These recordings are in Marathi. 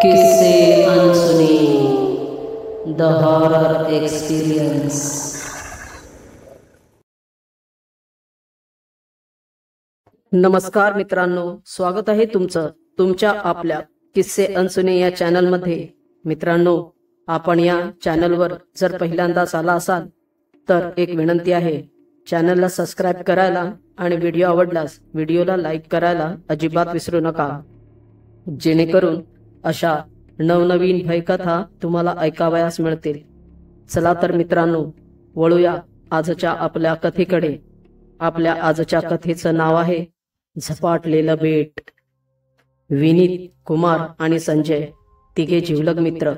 किस्से अनसुने द हॉरर एक्सपीरियंस। नमस्कार मित्रांनो, स्वागत आहे तुमचं तुमच्या आपल्या किस्से अनसुने या चॅनलमध्ये। मित्रांनो, आपण या चॅनलवर जर पहिल्यांदाच आला असाल तर एक विनंती आहे, चॅनलला सबस्क्राइब करायला आणि व्हिडिओ आवडल्यास व्हिडिओला लाईक करायला अजिबात विसरू नका, जेणेकरून अशा नवनवीन भयकथा तुम्हाला ऐकावयास मिळतील। चला तर मित्रांनो, वळूया आजच्या आपल्या कथेकडे। आपल्या आजच्या कथेचं नाव आहे झपाटलेलं बेट। विनीत, कुमार आणि संजय तिघे जिवलग मित्र,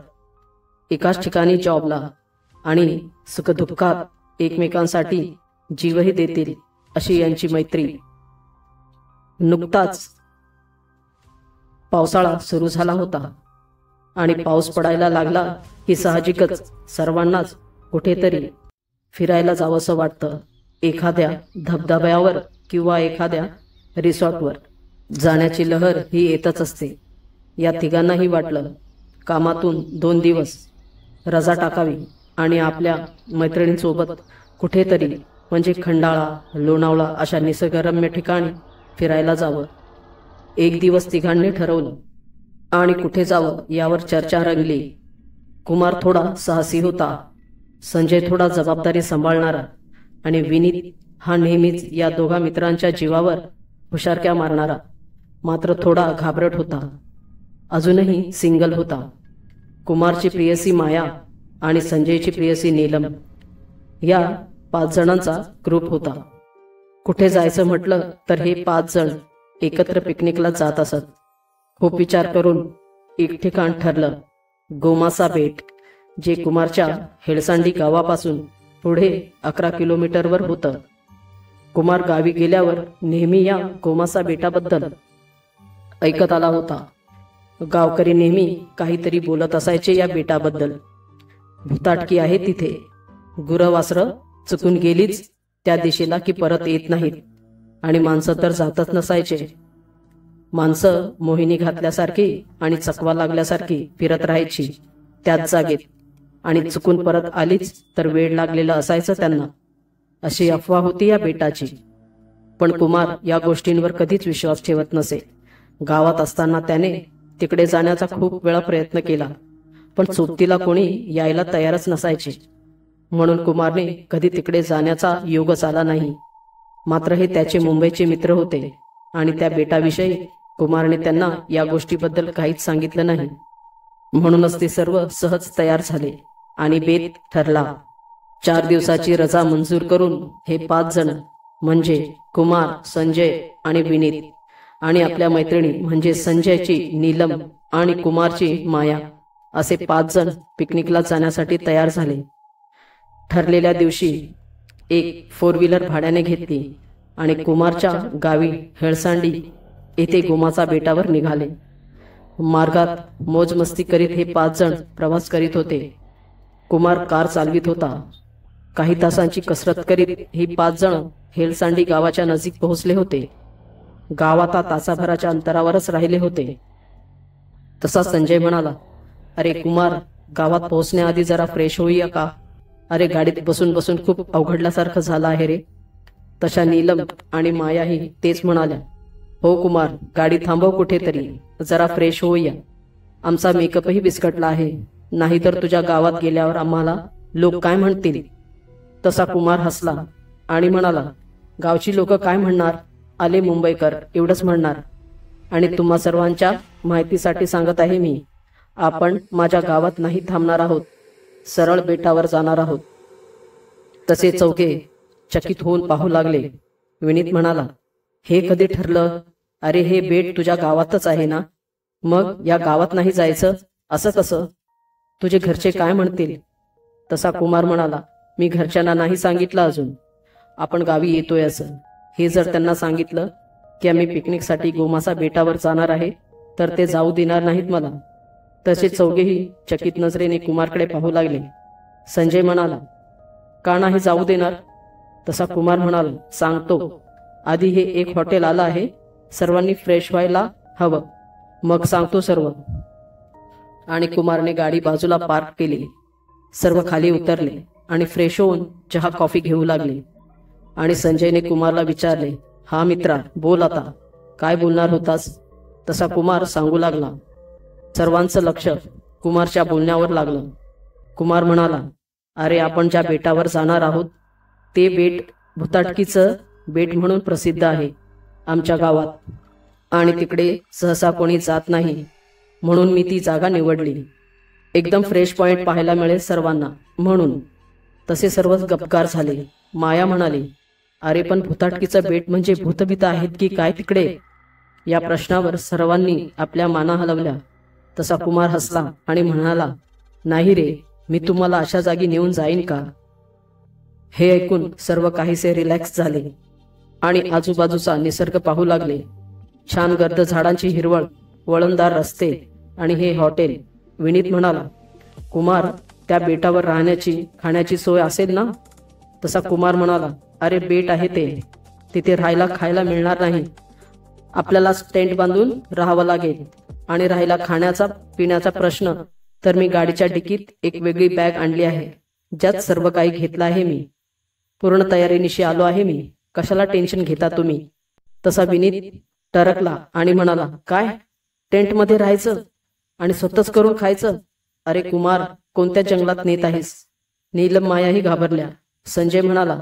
एकाच ठिकाणी जॉबला आणि सुखदुःखात एकमेकांसाठी जीवही देतील अशी यांची मैत्री। नुकताच पावसाळा सुरू झाला होता आणि पाऊस पडायला लागला की साहजिकच सर्वांनाच कुठेतरी फिरायला जावंसं वाटतं। एखाद्या धबधब्यावर किंवा एखाद्या रिसॉर्टवर जाण्याची लहर ही येतच असते। या तिघांनाही वाटलं कामातून 2 दिवस रजा टाकावी आणि आपल्या मैत्रिणींसोबत कुठेतरी म्हणजे खंडाळा, लोणावळा अशा निसर्गरम्य ठिकाणी फिरायला जावं। एक दिवस तिघांनी ठरवलं आणि कुठे जावं यावर चर्चा रंगली। कुमार थोडा साहसी होता, संजय थोडा जबाबदारी सांभाळणारा आणि विनीत हा नेहमीच या दोघा मित्रांच्या जीवावर हुशारक्या मारणारा, मात्र थोडा घाबरट होता। अजूनही सिंगल होता। कुमारची प्रियसी माया आणि संजयची प्रियसी नीलम या 5 जणांचा ग्रुप होता। कुठे जायचं म्हटलं तर हे 5 जण एकत्र पिकनिकला जात असत। खूप विचार करून एक ठिकाण ठरलं, गोमासा बेट, जे कुमारच्या हेळसांडी गावापासून पुढे 11 किलोमीटरवर होतं। कुमार गावी गेल्यावर नेहमी या गोमासा बेटाबद्दल ऐकत आला होता। गावकरी नेहमी काहीतरी बोलत असायचे या बेटाबद्दल। भुताटकी आहे तिथे, गुरवासरं चुकून गेलीच त्या दिशेला की परत येत नाहीत आणि माणसं तर जातच नसायचे। माणसं मोहिनी घातल्यासारखी आणि चकवा लागल्यासारखी फिरत राहायची त्याच जागेत, आणि चुकून परत आलीच तर वेळ लागलेलं असायचं त्यांना, अशी अफवा होती या बेटाची। पण कुमार या गोष्टींवर कधीच विश्वास ठेवत नसे। गावात असताना त्याने तिकडे जाण्याचा खूप वेळा प्रयत्न केला, पण सोबतीला कोणी यायला तयारच नसायचे, म्हणून कुमारने कधी तिकडे जाण्याचा योगच आला नाही। मात्र हे त्याचे मुंबईचे मित्र होते आणि त्या बेटाविषयी कुमारने त्यांना या गोष्टीबद्दल काहीच सांगितलं नाही, म्हणूनच ते सर्व सहज तयार झाले आणि बेत ठरला। 4 दिवसाची रजा मंजूर करून हे 5 जण म्हणजे कुमार, संजय आणि विनीत आणि आपल्या मैत्रिणी म्हणजे संजयची नीलम आणि कुमारची माया असे 5 जण पिकनिकला जाण्यासाठी तयार झाले। ठरलेल्या दिवशी एक 4 व्हीलर भाड्याने घेतली आणि कुमारच्या गावी हेळसांडी येथे गोमासा बेटावर निघाले। मार्गात मोजमस्ती करीत हे 5 जण प्रवास करीत होते। कुमार कार चालवित होता। काही तासांची कसरत करीत ही 5 जण हेळसांडी गावाच्या नजीक पोहोचले होते। गाव आता तासाभराच्या अंतरावरच राहिले होते। तसा संजय म्हणाला, अरे कुमार, गावात पोहोचण्याआधी जरा फ्रेश होऊया का? अरे गाडीत बसून बसून खूप अवघडल्यासारखं झालं आहे रे। तशा नीलम आणि मायाही तेच म्हणाल्या, हो कुमार, गाडी थांबव कुठेतरी, जरा फ्रेश होऊया, आमचा मेकअपही बिस्कटला आहे, नाहीतर तुझ्या गावात गेल्यावर आम्हाला लोक काय म्हणतील? तसा कुमार हसला आणि म्हणाला, गावची लोक काय म्हणणार, आले मुंबईकर एवढंच म्हणणार। आणि तुम्हा सर्वांच्या माहितीसाठी सांगत आहे मी, आपण माझ्या गावात नाही थांबणार आहोत, सरळ बेटावर जाणार आहोत। तसे चौघे चकित होऊन पाहू लागले। विनीत म्हणाला, हे कधी ठरलं? अरे हे बेट तुझ्या गावातच आहे ना, मग या गावात नाही जायचं असं कसं? तुझे घरचे काय म्हणतील? तसा कुमार म्हणाला, मी घरच्यांना नाही सांगितलं अजून आपण गावी येतोय असं। हे जर त्यांना सांगितलं की आम्ही पिकनिकसाठी गोमासा बेटावर जाणार आहे तर ते जाऊ देणार नाहीत मला। तसे चौघेही चकित नजरेने कुमारकडे पाहू लागले। संजय म्हणाला, का नाही जाऊ देणार? तसा कुमार म्हणाला, सांगतो, आधी हे एक हॉटेल आलं आहे, सर्वांनी फ्रेश व्हायला हवं, मग सांगतो सर्व। आणि कुमारने गाडी बाजूला पार्क केली. सर्व खाली उतरले आणि फ्रेश होऊन चहा कॉफी घेऊ लागले. आणि संजयने कुमारला विचारले, हा मित्रा, बोल आता, काय बोलणार होतास? तसा कुमार सांगू लागला. सर्वांचं लक्ष कुमारच्या बोलण्यावर लागलं. कुमार म्हणाला, अरे, आपण ज्या बेटावर जाणार आहोत ते बेट भुताटकीचं बेट म्हणून प्रसिद्ध आहे आमच्या गावात, आणि तिकडे सहसा कोणी जात नाही, म्हणून मी ती जागा निवडली. एकदम फ्रेश पॉइंट पाहायला मिळेल सर्वांना म्हणून. तसे सर्वच गपकार झाले. माया म्हणाली, अरे पण भुताटकीचं बेट म्हणजे भूतभीत आहेत की काय तिकडे? या प्रश्नावर सर्वांनी आपल्या माना हलवल्या. तसा कुमार हसला आणि म्हणाला, नाही रे, मी तुम्हाला अशा जागी नेऊन जाईन का? हे ऐकून सर्व काहीसे रिलॅक्स झाले आणि आजूबाजूचा निसर्ग पाहू लागले. छान गर्द झाडांची हिरवळ, वळणदार रस्ते आणि हे हॉटेल. विनीत म्हणाला, कुमार, त्या बेटावर राहण्याची खाण्याची सोय असेल ना? तसा कुमार म्हणाला, अरे, बेट आहे ते, तिथे राहायला खायला मिळणार नाही. आपल्याला टेंट बांधून राहावं लागेल. आणि राहायला खाण्याचा पिण्याचा प्रश्न तर मी गाडीच्या डिकीत एक वेगळी बॅग आणली आहे, ज्यात सर्व काही घेतलं आहे मी. पूर्ण तयारीनिशी आलो आहे मी, कशाला टेन्शन घेता तुम्ही? तसा विनीत टरकला आणि म्हणाला, काय, टेंटमध्ये राहायचं आणि स्वतःच करून खायचं? अरे कुमार, कोणत्या जंगलात नेत आहेस? नीलम मायाही घाबरल्या. संजय म्हणाला,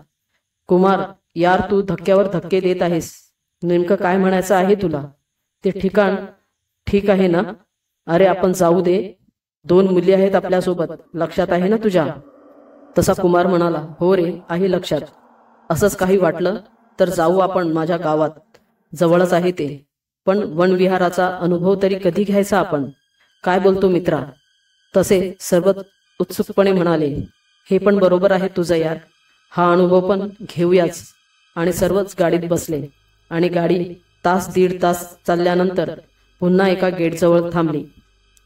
कुमार यार, तू धक्क्यावर धक्के देत आहेस. नेमकं काय म्हणायचं आहे तुला? ते ठिकाण ठीक आहे ना? अरे आपण जाऊ दे, 2 मुली आहेत आपल्यासोबत, लक्षात आहे ना तुझ्या? तसा कुमार म्हणाला, हो रे, आहे लक्षात. असंच काही वाटलं तर जाऊ आपण माझ्या गावात, जवळच आहे ते. पण वनविहाराचा अनुभव तरी कधी घ्यायचा आपण? काय बोलतो मित्रा? तसे सर्व उत्सुकपणे म्हणाले, हे पण बरोबर आहे तुझं यार, हा अनुभव पण घेऊयाच. आणि सर्वच गाडीत बसले आणि गाडी तास दीड तास चालल्यानंतर पुन्हा एका गेटजवळ थांबली.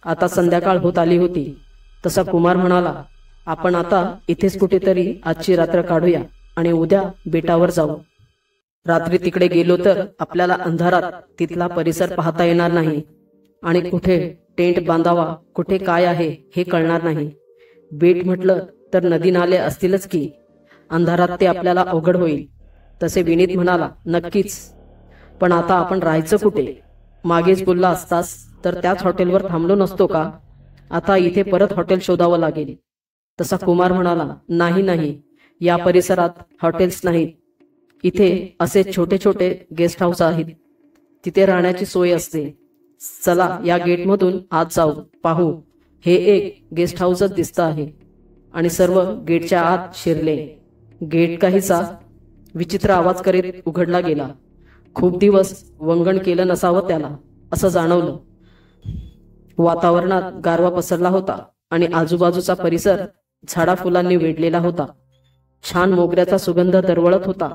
आता संध्याकाळ होत आली होती. तसा कुमार म्हणाला, आपण आता इथेच कुठेतरी आजची रात्र काढूया आणि उद्या बेटावर जाऊ. रात्री तिकडे गेलो तर आपल्याला अंधारात तिथला परिसर पाहता येणार नाही आणि कुठे टेंट बांधावा, कुठे काय आहे हे कळणार नाही. बेट म्हटलं तर नदी नाले असतीलच की, अंधारात ते आपल्याला अवघड होईल. तसे विनीत म्हणाला, नक्कीच, पण आता आपण राहायचं कुठे? मागेच बोलला असतास तर त्याच हॉटेलवर थांबलो नसतो का? आता इथे परत हॉटेल शोधावं लागेल. तसा कुमार म्हणाला, नाही नाही, या परिसरात हॉटेल्स नाहीत. इथे असे छोटे छोटे गेस्ट हाऊस आहेत, तिथे राहण्याची सोय असते. चला या गेटमधून आत जाऊ, पाहू. हे एक गेस्ट हाऊसच दिसतं आहे. आणि सर्व गेटच्या आत शिरले. गेट काहीसा विचित्र आवाज करीत उघडला गेला. खूप दिवस वंगण केलं नसावं त्याला, असं जाणवलं. वातावरणात गारवा पसरला होता आणि आजूबाजूचा परिसर झाडा फुलांनी वेढलेला होता. छान मोगऱ्याचा सुगंध दरवळत होता.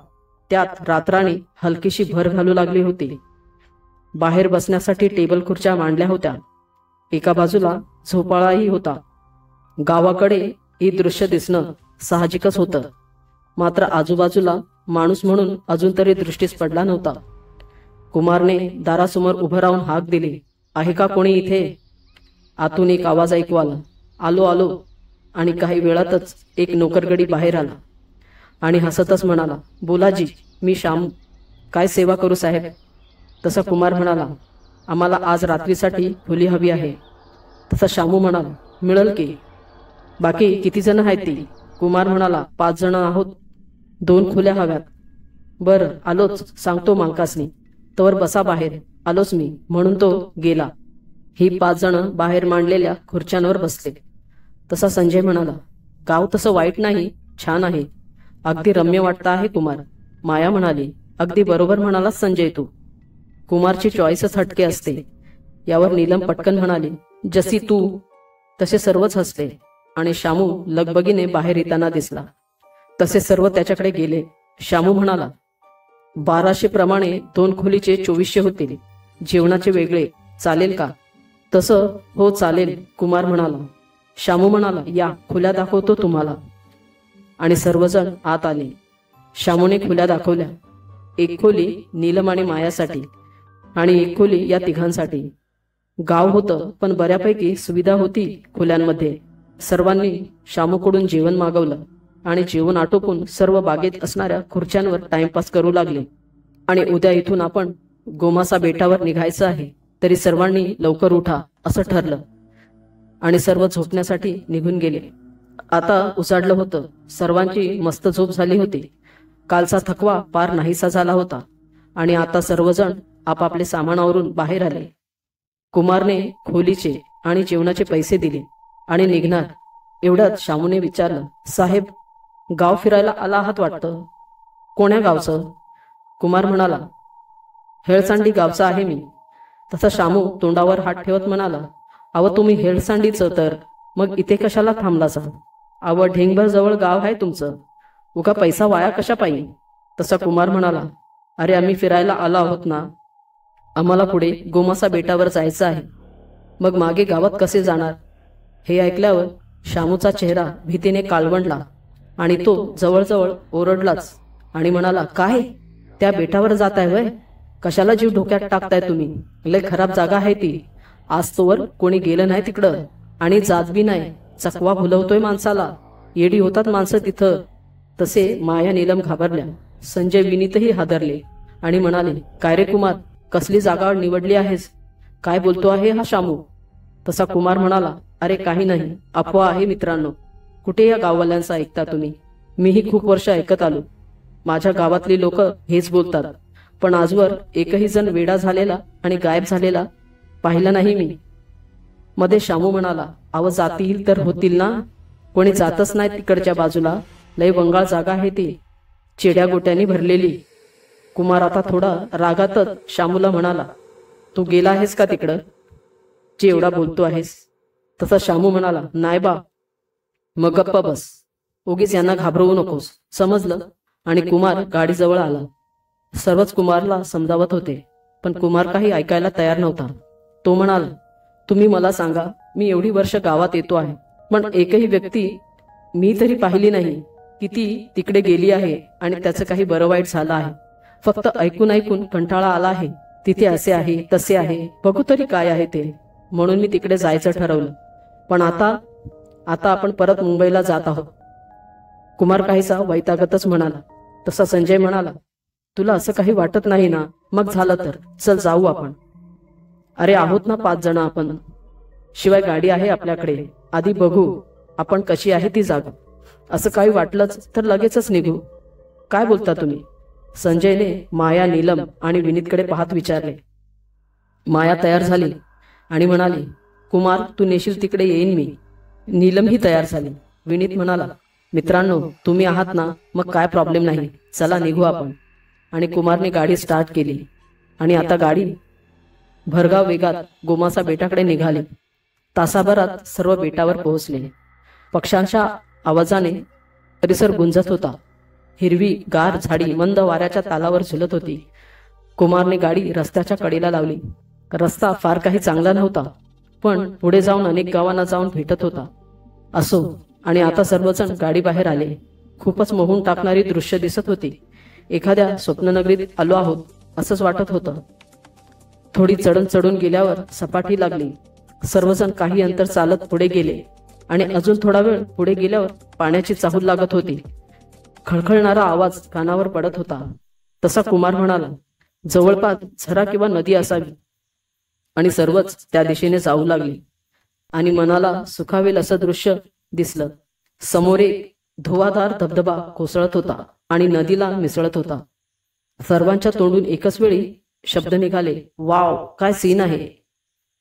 त्यात रात्राणी हलकीशी भर घालू लागली होती. बाहेर बसण्यासाठी टेबल खुर्च्या मांडल्या होत्या. एका बाजूला झोपाळाही होता. गावाकडे हे दृश्य दिसणं साहजिकच होतं, मात्र आजूबाजूला माणूस म्हणून अजून तरी दृष्टीस पडला नव्हता. कुमारने दारासमोर उभं राहून हाक दिली, आहे का कोणी इथे? आतून एक आवाज ऐकू आला, आलो आलो. आणि काही वेळातच एक नोकरगडी बाहेर आला आणि हसतच म्हणाला, बोलाजी, मी श्याम, काय सेवा करू साहेब? तसा कुमार म्हणाला, आम्हाला आज रात्रीसाठी खोली हवी आहे. तसा शामू म्हणाला, मिळेल की. बाकी किती जण आहेत ती? कुमार म्हणाला, 5 जण आहोत, 2 खोल्या हव्यात. बरं, आलोच, सांगतो मालकासनी. तवर बसा बाहेर, आलोच मी, म्हणून तो गेला. ही 5 जण बाहेर मांडलेल्या खुर्च्यांवर बसले. तसा संजय म्हणाला, गाव तसं वाईट नाही, छान आहे, अगदी रम्य वाटतं आहे कुमार. माया म्हणाली, अगदी बरोबर म्हणालास संजय तू. कुमारची चॉईसच हटके असते. यावर नीलम पटकन म्हणाली, जशी तू. तसे सर्वच हसले आणि शामू लगबगीने बाहेर येताना दिसला. तसे सर्व त्याच्याकडे गेले. शामू म्हणाला, 1200 प्रमाणे 2 खोलीचे 2400 होतील. जेवणाचे वेगळे, चालेल का? तसं हो चालेल, कुमार म्हणाला. शामू म्हणाला, या खोल्या दाखवतो तुम्हाला. आणि सर्वजण आत आले. शामूने खोल्या दाखवल्या. एक खोली नीलम आणि मायासाठी आणि एक खोली या तिघांसाठी. गाव होतं, पण बऱ्यापैकी सुविधा होती खोल्यांमध्ये. सर्वांनी शामूकडून जेवण मागवलं आणि जेवण आटोपून सर्व बागेत असणाऱ्या खुर्च्यांवर टाइमपास करू लागले. आणि उद्या इथून आपण गोमासा बेटावर निघायचं आहे, तरी सर्वांनी लवकर उठा असं ठरलं आणि सर्व झोपण्यासाठी निघून गेले. आता उजाडलं होतं. सर्वांची मस्त झोप झाली होती. कालचा थकवा पार नाहीसा झाला होता आणि आता सर्वजण आपापले सामानावरून बाहेर आले. कुमारने खोलीचे आणि जेवणाचे पैसे दिले आणि निघणार. एवढ्यात शामूने विचारलं, साहेब, गाव फिरायला आला आहात वाटतं. कोण्या गावचं? कुमार म्हणाला, हेळसांडी गावचा आहे मी. तसा शामू तोंडावर हात ठेवत म्हणाला, अव तुम्ही हेळसांडीचं तर मग इथे कशाला थांबलासा? अव ढेंगभर जवळ गाव आहे तुमचं, उगा पैसा वाया कशा पायी? तसा कुमार म्हणाला, अरे आम्ही फिरायला आलो आहोत ना, आम्हाला पुढे गोमासा बेटावर जायचं आहे, मग मागे गावात कसे जाणार? हे ऐकल्यावर शामूचा चेहरा भीतीने काळवंडला आणि तो जवळजवळ ओरडलाच आणि म्हणाला, काय त्या बेटावर जाताय वय? कशाला जीव धोक्यात टाकताय तुम्ही? लय खराब जागा आहे ती. आज तोवर कोणी गेलं नाही तिकडं आणि जात बी नाही. चकवा भुलवतोय माणसाला. येडी होतात माणसं तिथं. तसे माया नीलम घाबरल्या. संजय विनीतही हादरले आणि म्हणाले, काय रे कुमार, कसली जागा निवडली आहेस? काय बोलतो आहे हा शामू? तसा कुमार म्हणाला, अरे काही नाही, अफवा आहे मित्रांनो. कुठे या गाववाल्यांचा ऐकता तुम्ही? मीही खूप वर्ष ऐकत आलो. माझ्या गावातली लोक हेच बोलतात, पण आजवर एकही जण वेडा झालेला आणि गायब झालेला पाहिला नाही मी. मध्ये शामू म्हणाला, अव जातील तर होतील ना, कोणी जातच नाही तिकडच्या बाजूला. लय वंगाळ जागा आहे ती, चेड्या गोट्यांनी भरलेली. कुमार आता थोडा रागातच शामूला म्हणाला, तू गेला आहेस का तिकडं, जे एवढा बोलतो आहेस? तसा शामू म्हणाला, नाही बा. मग गप्पा बस, उगीच यांना घाबरवू नकोस, समजलं? आणि कुमार गाडीजवळ आला. सर्वच कुमारला समजावत होते, पण कुमार काही ऐकायला तयार नव्हता. तो म्हणाला, तुम्ही मला सांगा, मी एवढी वर्ष गावात येतो आहे, पण एकही व्यक्ती मी तरी पाहिली नाही की ती तिकडे गेली आहे आणि त्याचं काही बरं वाईट झालं आहे. फक्त ऐकून ऐकून कंटाळा आला आहे. तिथे असे आहे, तसे आहे, बघू तरी काय आहे ते, म्हणून मी तिकडे जायचं ठरवलं. पण आता आपण परत मुंबईला जात आहोत. कुमार काहीसा वैतागतच म्हणाला. तसा संजय म्हणाला, तुला असं काही वाटत नाही ना? मग झालं तर चल जाऊ आपण. अरे आहोत ना 5 जण आपण, शिवाय गाडी आहे आपल्याकडे. आधी बघू आपण कशी आहे ती जागा. असं काही वाटलंच तर लगेचच निघू. काय बोलता तुम्ही? संजयने माया, नीलम आणि विनीतकडे पाहत विचारले. माया तयार झाली आणि म्हणाली, कुमार तू नेशील तिकडे येईन मी. नीलम ही तयार झाली. विनीत म्हणाला, मित्रांनो तुम्ही आहात ना, मग काय प्रॉब्लेम नाही, चला निघू आपण. आणि कुमारने गाडी स्टार्ट केली आणि आता गाडी भरगाव वेगात गोमासा बेटाकडे निघाली. तासाभरात सर्व बेटावर पोहोचले. पक्ष्यांच्या आवाजाने परिसर गुंजत होता. हिरवी गार झाडी मंद वाऱ्याच्या तालावर झुलत होती. कुमारने गाडी रस्त्याच्या कडेला लावली. रस्ता फार काही चांगला नव्हता, पण पुढे जाऊन अनेक गावांना जाऊन भेटत होता. असो, आणि आता सर्वजण गाडी बाहेर आले. खूपच मोहून टाकणारी दृश्य दिसत होती. एखाद्या स्वप्ननगरीत आलो आहोत असंच वाटत होतं. थोडी चढण चढून गेल्यावर सपाटी लागली. सर्वजण काही अंतर चालत पुढे गेले आणि अजून थोडा वेळ पुढे गेल्यावर पाण्याची चाहूल लागत होती. खळखळणारा आवाज कानावर पडत होता. तसा कुमार म्हणाला, जवळपास झरा किंवा नदी असावी. आणि सर्वच त्या दिशेने जाऊ लागले आणि मनाला सुखावेल असं दृश्य दिसलं. समोर एक धुवाधार धबधबा कोसळत होता आणि नदीला मिसळत होता. सर्वांच्या तोंडून एकच वेळी शब्द निघाले, वाव, काय सीन आहे,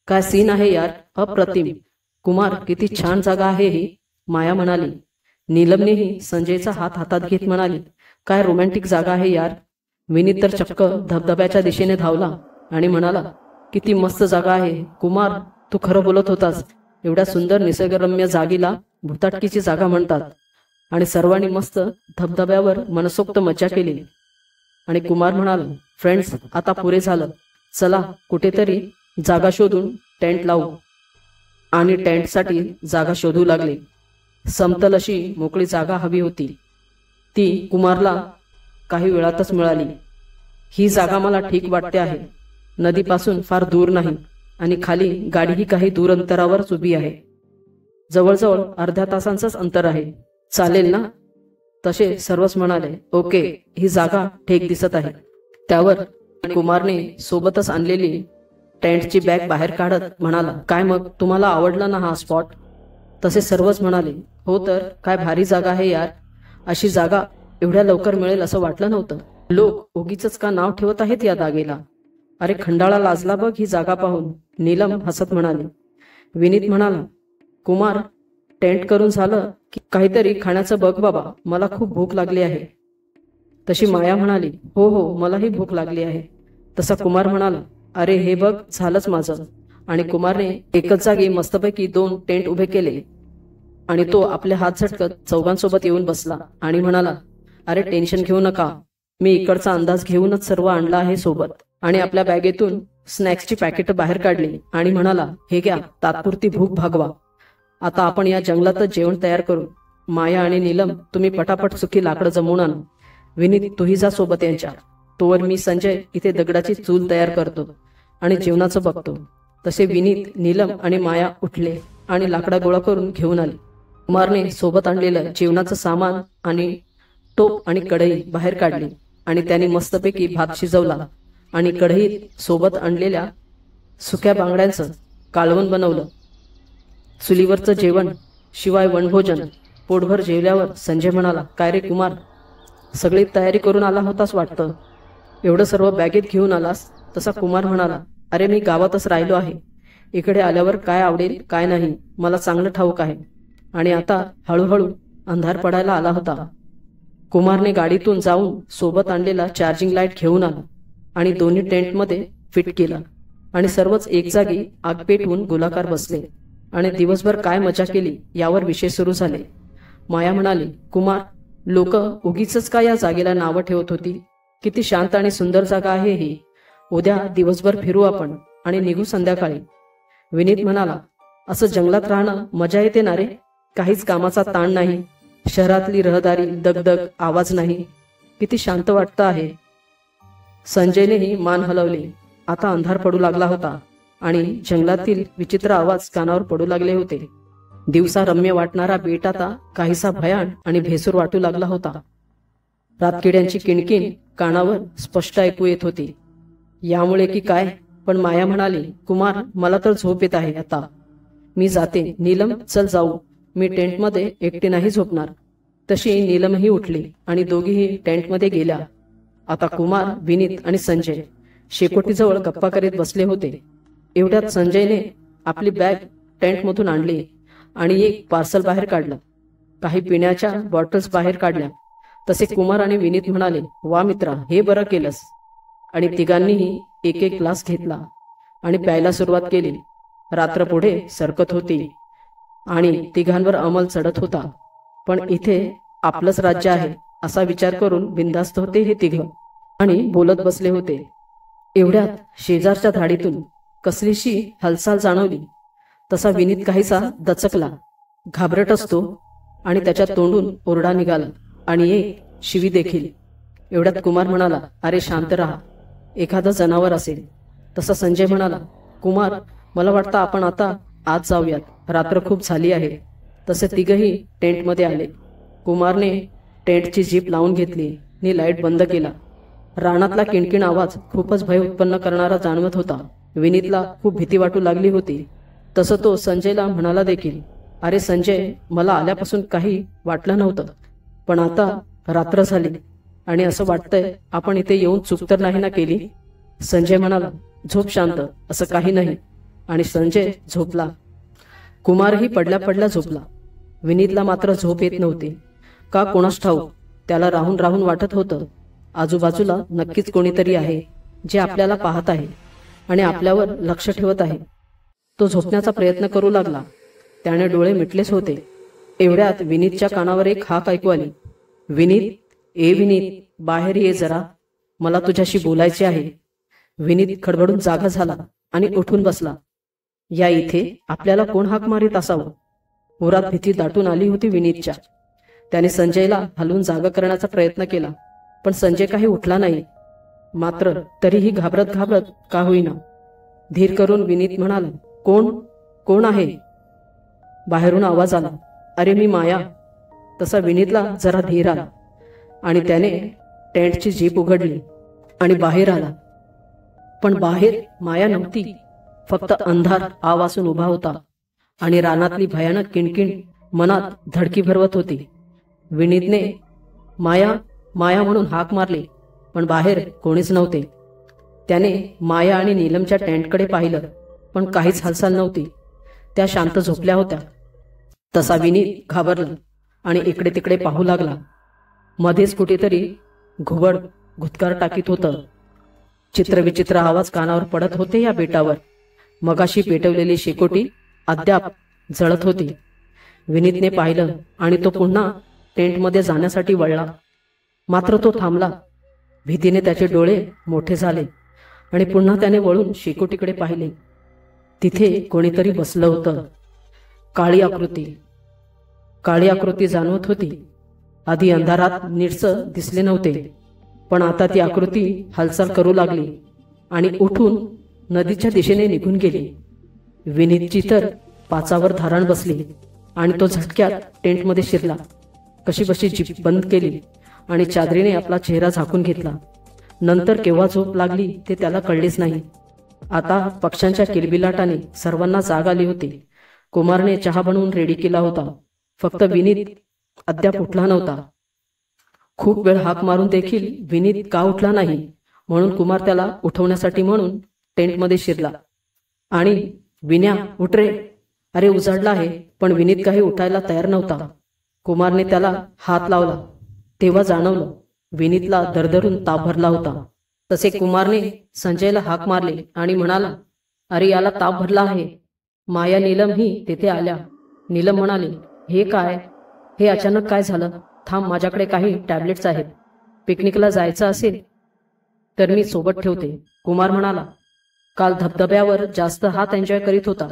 काय सीन आहे यार, अप्रतिम. कुमार किती छान जागा आहे ही, माया म्हणाली. नीलमनेही संजयचा हात हातात घेत म्हणाली, काय रोमॅन्टिक जागा आहे यार. विनीत तर चक्क धबधब्याच्या दिशेने धावला आणि म्हणाला, किती मस्त जागा आहे. कुमार तू खरं बोलत होतास. एवढ्या सुंदर निसर्गरम्य जागेला भूताटकीची जागा म्हणतात. आणि सर्वांनी मस्त धबधब्यावर मनसोक्त मजा केली. आणि कुमार म्हणाला, फ्रेंड्स आता पुरे झालं, चला कुठेतरी जागा शोधून टेंट लावू. आणि टेंटसाठी जागा शोधू लागले. समतल अशी मोकळी जागा हवी होती. ती कुमारला काही वेळातच मिळाली. ही जागा मला ठीक वाटते आहे. नदीपासून फार दूर नाही आणि खाली गाडीही काही दूर अंतरावरच उभी आहे. जवळजवळ अर्ध्या तासांचंच अंतर आहे. चालेल ना? तसे सर्वच म्हणाले, ओके, ही जागा ठीक दिसत आहे. त्यावर कुमारने सोबतच आणलेली टेंटची बॅग बाहेर काढत म्हणाला, काय मग, तुम्हाला आवडला ना हा स्पॉट? तसे सर्वच म्हणाले, हो तर, काय भारी जागा आहे यार. अशी जागा एवढ्या लवकर मिळेल असं वाटलं नव्हतं. लोक उगीचच का नाव ठेवत आहेत या जागेला. अरे खंडाळा लाजला बघ ही जागा पाहून, नीलम हसत म्हणाली. विनीत म्हणाला, कुमार, टेंट करून झालं की काहीतरी खाण्याचं बघ बाबा, मला खूप भूक लागली आहे. तशी माया म्हणाली, हो हो, मलाही भूक लागली आहे. तसा कुमार म्हणाला, अरे हे बघ, झालंच माझं. आणि कुमारने एकच जागी मस्तपैकी 2 टेंट उभे केले आणि तो आपले हात झटकत चौघांसोबत येऊन बसला आणि म्हणाला, अरे टेन्शन घेऊ नका, मी इकडचा अंदाज घेऊनच सर्व आणला आहे सोबत. आणि आपल्या बॅगेतून स्नॅक्सची पॅकेट बाहेर काढली आणि म्हणाला, हे घ्या, तात्पुरती भूक भागवा. आता आपण या जंगलातच जेवण तयार करू. माया आणि नीलम, तुम्ही पटापट सुखी लाकडं जमवून आणा. विनीत, तूही जा सोबत यांच्या. तोवर मी संजय इथे दगडाची चूल तयार करतो आणि जेवणाचं बघतो. तसे विनीत, नीलम आणि माया उठले आणि लाकडा गोळा करून घेऊन आले. कुमारने सोबत आणलेलं जेवणाचं सामान आणि टोप आणि कढई बाहेर काढली आणि त्याने मस्तपैकी भात शिजवला आणि कढईत सोबत आणलेल्या सुक्या बांगड्यांचं कालवण बनवलं. चुलीवरचं जेवण शिवाय वनभोजन. पोटभर जेवल्यावर संजय म्हणाला, काय रे कुमार, सगळी तयारी करून आला होतास वाटतं. एवढं सर्व बॅगेत घेऊन आलास? तसा कुमार म्हणाला, अरे मी गावातच राहिलो आहे. इकडे आल्यावर काय आवडेल काय नाही मला चांगलं ठाऊक आहे. आणि आता हळूहळू अंधार पडायला आला होता. कुमारने गाडीतून जाऊन सोबत आणलेला चार्जिंग लाईट घेऊन आला आणि दोन्ही टेंटमध्ये फिट केला आणि सर्वच एक जागी आग पेटवून गोलाकार बसले आणि दिवसभर काय मजा केली यावर विषय सुरू झाले. माया म्हणाली, कुमार, लोक उगीचच का या जागेला नावं ठेवत होती. किती शांत आणि सुंदर जागा आहे ही. उद्या दिवसभर फिरू आपण आणि निघू संध्याकाळी. विनीत म्हणाला, असं जंगलात राहणं मजा येते ना रे. काहीच कामाचा ताण नाही, शहरातली रहदारी, दगदग, आवाज नाही. किती शांत वाटतं आहे. संजयनेही मान हलवली. आता अंधार पडू लागला होता आणि जंगलातील विचित्र आवाज कानावर पडू लागले होते. दिवसा रम्य वाटणारा बेट आता काहीसा भयान आणि भेसूर वाटू लागला होता. रातकिड्यांची किणकिण कानावर स्पष्ट ऐकू येत होती. यामुळे की काय, पण माया म्हणाली, कुमार, मला तर झोप येत आहे आता. मी जाते. नीलम, चल जाऊ. मी टेंटमध्ये एकटी नाही झोपणार. तशी नीलमही उठली आणि दोघीही टेंटमध्ये गेल्या. आता कुमार, विनीत आणि संजय शेकोटीजवळ गप्पा करीत बसले होते. एवढ्यात संजयने आपली बॅग टेंटमधून आणली आणि एक पार्सल बाहेर काढलं. काही पिण्याच्या बॉटल्स बाहेर काढल्या. तसे कुमार आणि विनीत म्हणाले, वा मित्रा, हे बरं केलंस. आणि तिघांनीही एक एक ग्लास घेतला आणि प्यायला सुरुवात केली. रात्र पुढे सरकत होती आणि तिघांवर अंमल चढत होता. पण इथे आपलंच राज्य आहे असा विचार करून बिनधास्त होते हे तिघ आणि बोलत बसले होते. एवढ्यात शेजारच्या धाडीतून कसलीशी हालचाल जाणवली. तसा विनीत काहीसा दचकला. घाबरट असतो आणि त्याच्या तोंडून ओरडा निघाला आणि एक शिवी देखील. एवढ्यात कुमार म्हणाला, अरे शांत राहा, एखादं जनावर असेल. तसा संजय म्हणाला, कुमार, मला वाटतं आपण आता आत जाऊयात, रात्र खूप झाली आहे. तसे तिघही टेंटमध्ये आले. कुमारने टेंटची जीप लावून घेतली आणि लाईट बंद केला. रानातला किणकिण आवाज खूपच भय उत्पन्न करणारा जाणवत होता. विनीतला खूप भीती वाटू लागली होती. तसं तो संजयला म्हणाला देखील, अरे संजय, मला आल्यापासून काही वाटलं नव्हतं, पण आता रात्र झाली आणि असं वाटतंय आपण इथे येऊन चूक तर नाही ना केली. संजय म्हणाला, झोप शांत, असं काही नाही. आणि संजय झोपला. कुमारही पडल्या पडल्या झोपला. विनीतला मात्र झोप येत नव्हती. का कोणास ठाऊक, त्याला राहून राहून वाटत होतं आजूबाजूला नक्कीच कोणीतरी आहे जे आपल्याला पाहत आहे आणि आपल्यावर लक्ष ठेवत आहे. तो झोपण्याचा प्रयत्न करू लागला. त्याने डोळे मिटलेच होते. एवढ्यात विनीतच्या कानावर एक हाक ऐकू आली, विनीत, ए विनीत, बाहेर ये जरा, मला तुझ्याशी बोलायचे आहे. विनीत खडबडून जागा झाला आणि उठून बसला. या इथे आपल्याला कोण हाक मारित असावं. उरात भीती दाटून आली होती विनीतच्या. त्याने संजयला हलवून जागा करण्याचा प्रयत्न केला, पण संजय काही उठला नाही. मात्र तरीही घाबरत घाबरत का होईना धीर करून विनीत म्हणाला, कोण कोण आहे? बाहेरून आवाज आला, अरे मी माया. तसा विनीतला जरा धीर आला आणि त्याने टेंटची जीप उघडली आणि बाहेर आला. पण बाहेर माया नव्हती. फक्त अंधार आवासून उभा होता आणि रानातली भयानक किणकिण मनात धडकी भरवत होती. विनीतने माया माया म्हणून हाक मारली, पण बाहेर कोणीच नव्हते. त्याने माया आणि नीलमच्या टेंटकडे पाहिलं, पण काहीच हालचाल नव्हती. त्या शांत झोपल्या होत्या. तसा विनीत घाबरला आणि इकडे तिकडे पाहू लागला. मध्येच कुठेतरी घुबड घुतकार टाकीत होतं. चित्रविचित्र आवाज कानावर पडत होते. या बेटावर मगाशी पेटवलेली शेकोटी अद्याप जळत होती. विनीतने पाहिलं आणि तो पुन्हा टेंटमध्ये जाण्यासाठी वळला. मात्र तो थांबला. भीतीने त्याचे डोळे मोठे झाले आणि पुन्हा त्याने वळून शेकोटीकडे पाहिले. तिथे कोणीतरी बसलं होतं. काळी आकृती जाणवत होती. आधी अंधारात नीटसं दिसले नव्हते, पण आता ती आकृती हालचाल करू लागली आणि उठून नदीच्या दिशेने निघून गेली. विनीतची तर पाचावर धारण बसली आणि तो झटक्यात टेंटमध्ये शिरला. कशीबशी जीप बंद केली आणि चादरीने आपला चेहरा झाकून घेतला. नंतर केव्हा झोप लागली ते त्याला कळलेच नाही. आता पक्ष्यांच्या किलबिलाटाने सर्वांना जाग आली होती. कुमारने चहा बनवून रेडी केला होता. फक्त विनीत अद्याप उठला नव्हता. खूप वेळ हाक मारून देखील विनीत का उठला नाही, म्हणून कुमार त्याला उठवण्यासाठी म्हणून टेंटमध्ये शिरला आणि विन्या उठ रे, अरे उजाडला आहे. पण विनीत काही उठायला तयार नव्हता. कुमारने त्याला हात लावला तेव्हा जाणवलं विनीतला दरदरून ताप भरला होता. तसे कुमारने संजयला हाक मारले आणि म्हणाला, अरे याला ताप भरला आहे. माया नीलम ही तेथे आल्या. नीलम म्हणाली, हे काय, हे अचानक काय झालं? थांब, माझ्याकडे काही टॅबलेट्स आहेत. पिकनिकला जायचं असेल तर मी सोबत ठेवते. कुमार म्हणाला, काल धबधब्यावर जास्त हात एन्जॉय करीत होता.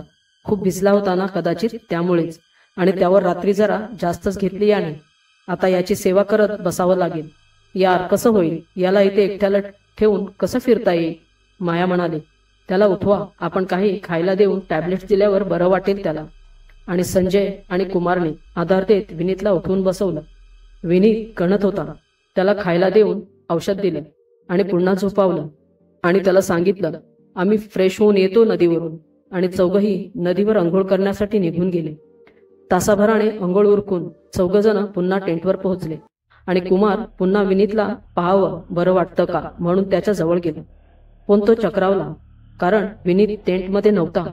खूप भिजला होता ना कदाचित, त्यामुळेच. आणि त्यावर रात्री जरा जास्तच घेतली याने. आता याची सेवा करत बसावं लागेल. यार कसं होईल, याला इथे एकट्याला ठेवून कसं फिरता येईल? माया म्हणाली, त्याला उठवा. आपण काही खायला देऊन टॅबलेट्स दिल्यावर बरं वाटेल त्याला. आणि संजय आणि कुमारने आधार देत विनीतला उठवून बसवलं. विनीत कणत होता. त्याला खायला देऊन औषध दिलं आणि पुन्हा झोपावलं आणि त्याला सांगितलं, आम्ही फ्रेश होऊन येतो नदीवरून. आणि चौघही नदीवर अंघोळ करण्यासाठी निघून गेले. तासाभराने अंघोळ उरकून चौघजण पुन्हा टेंटवर पोहोचले आणि कुमार पुन्हा विनीतला पाहावं बरं वाटतं का म्हणून त्याच्या जवळ गेला. पण तो चक्रावला, कारण विनीत टेंटमध्ये नव्हता.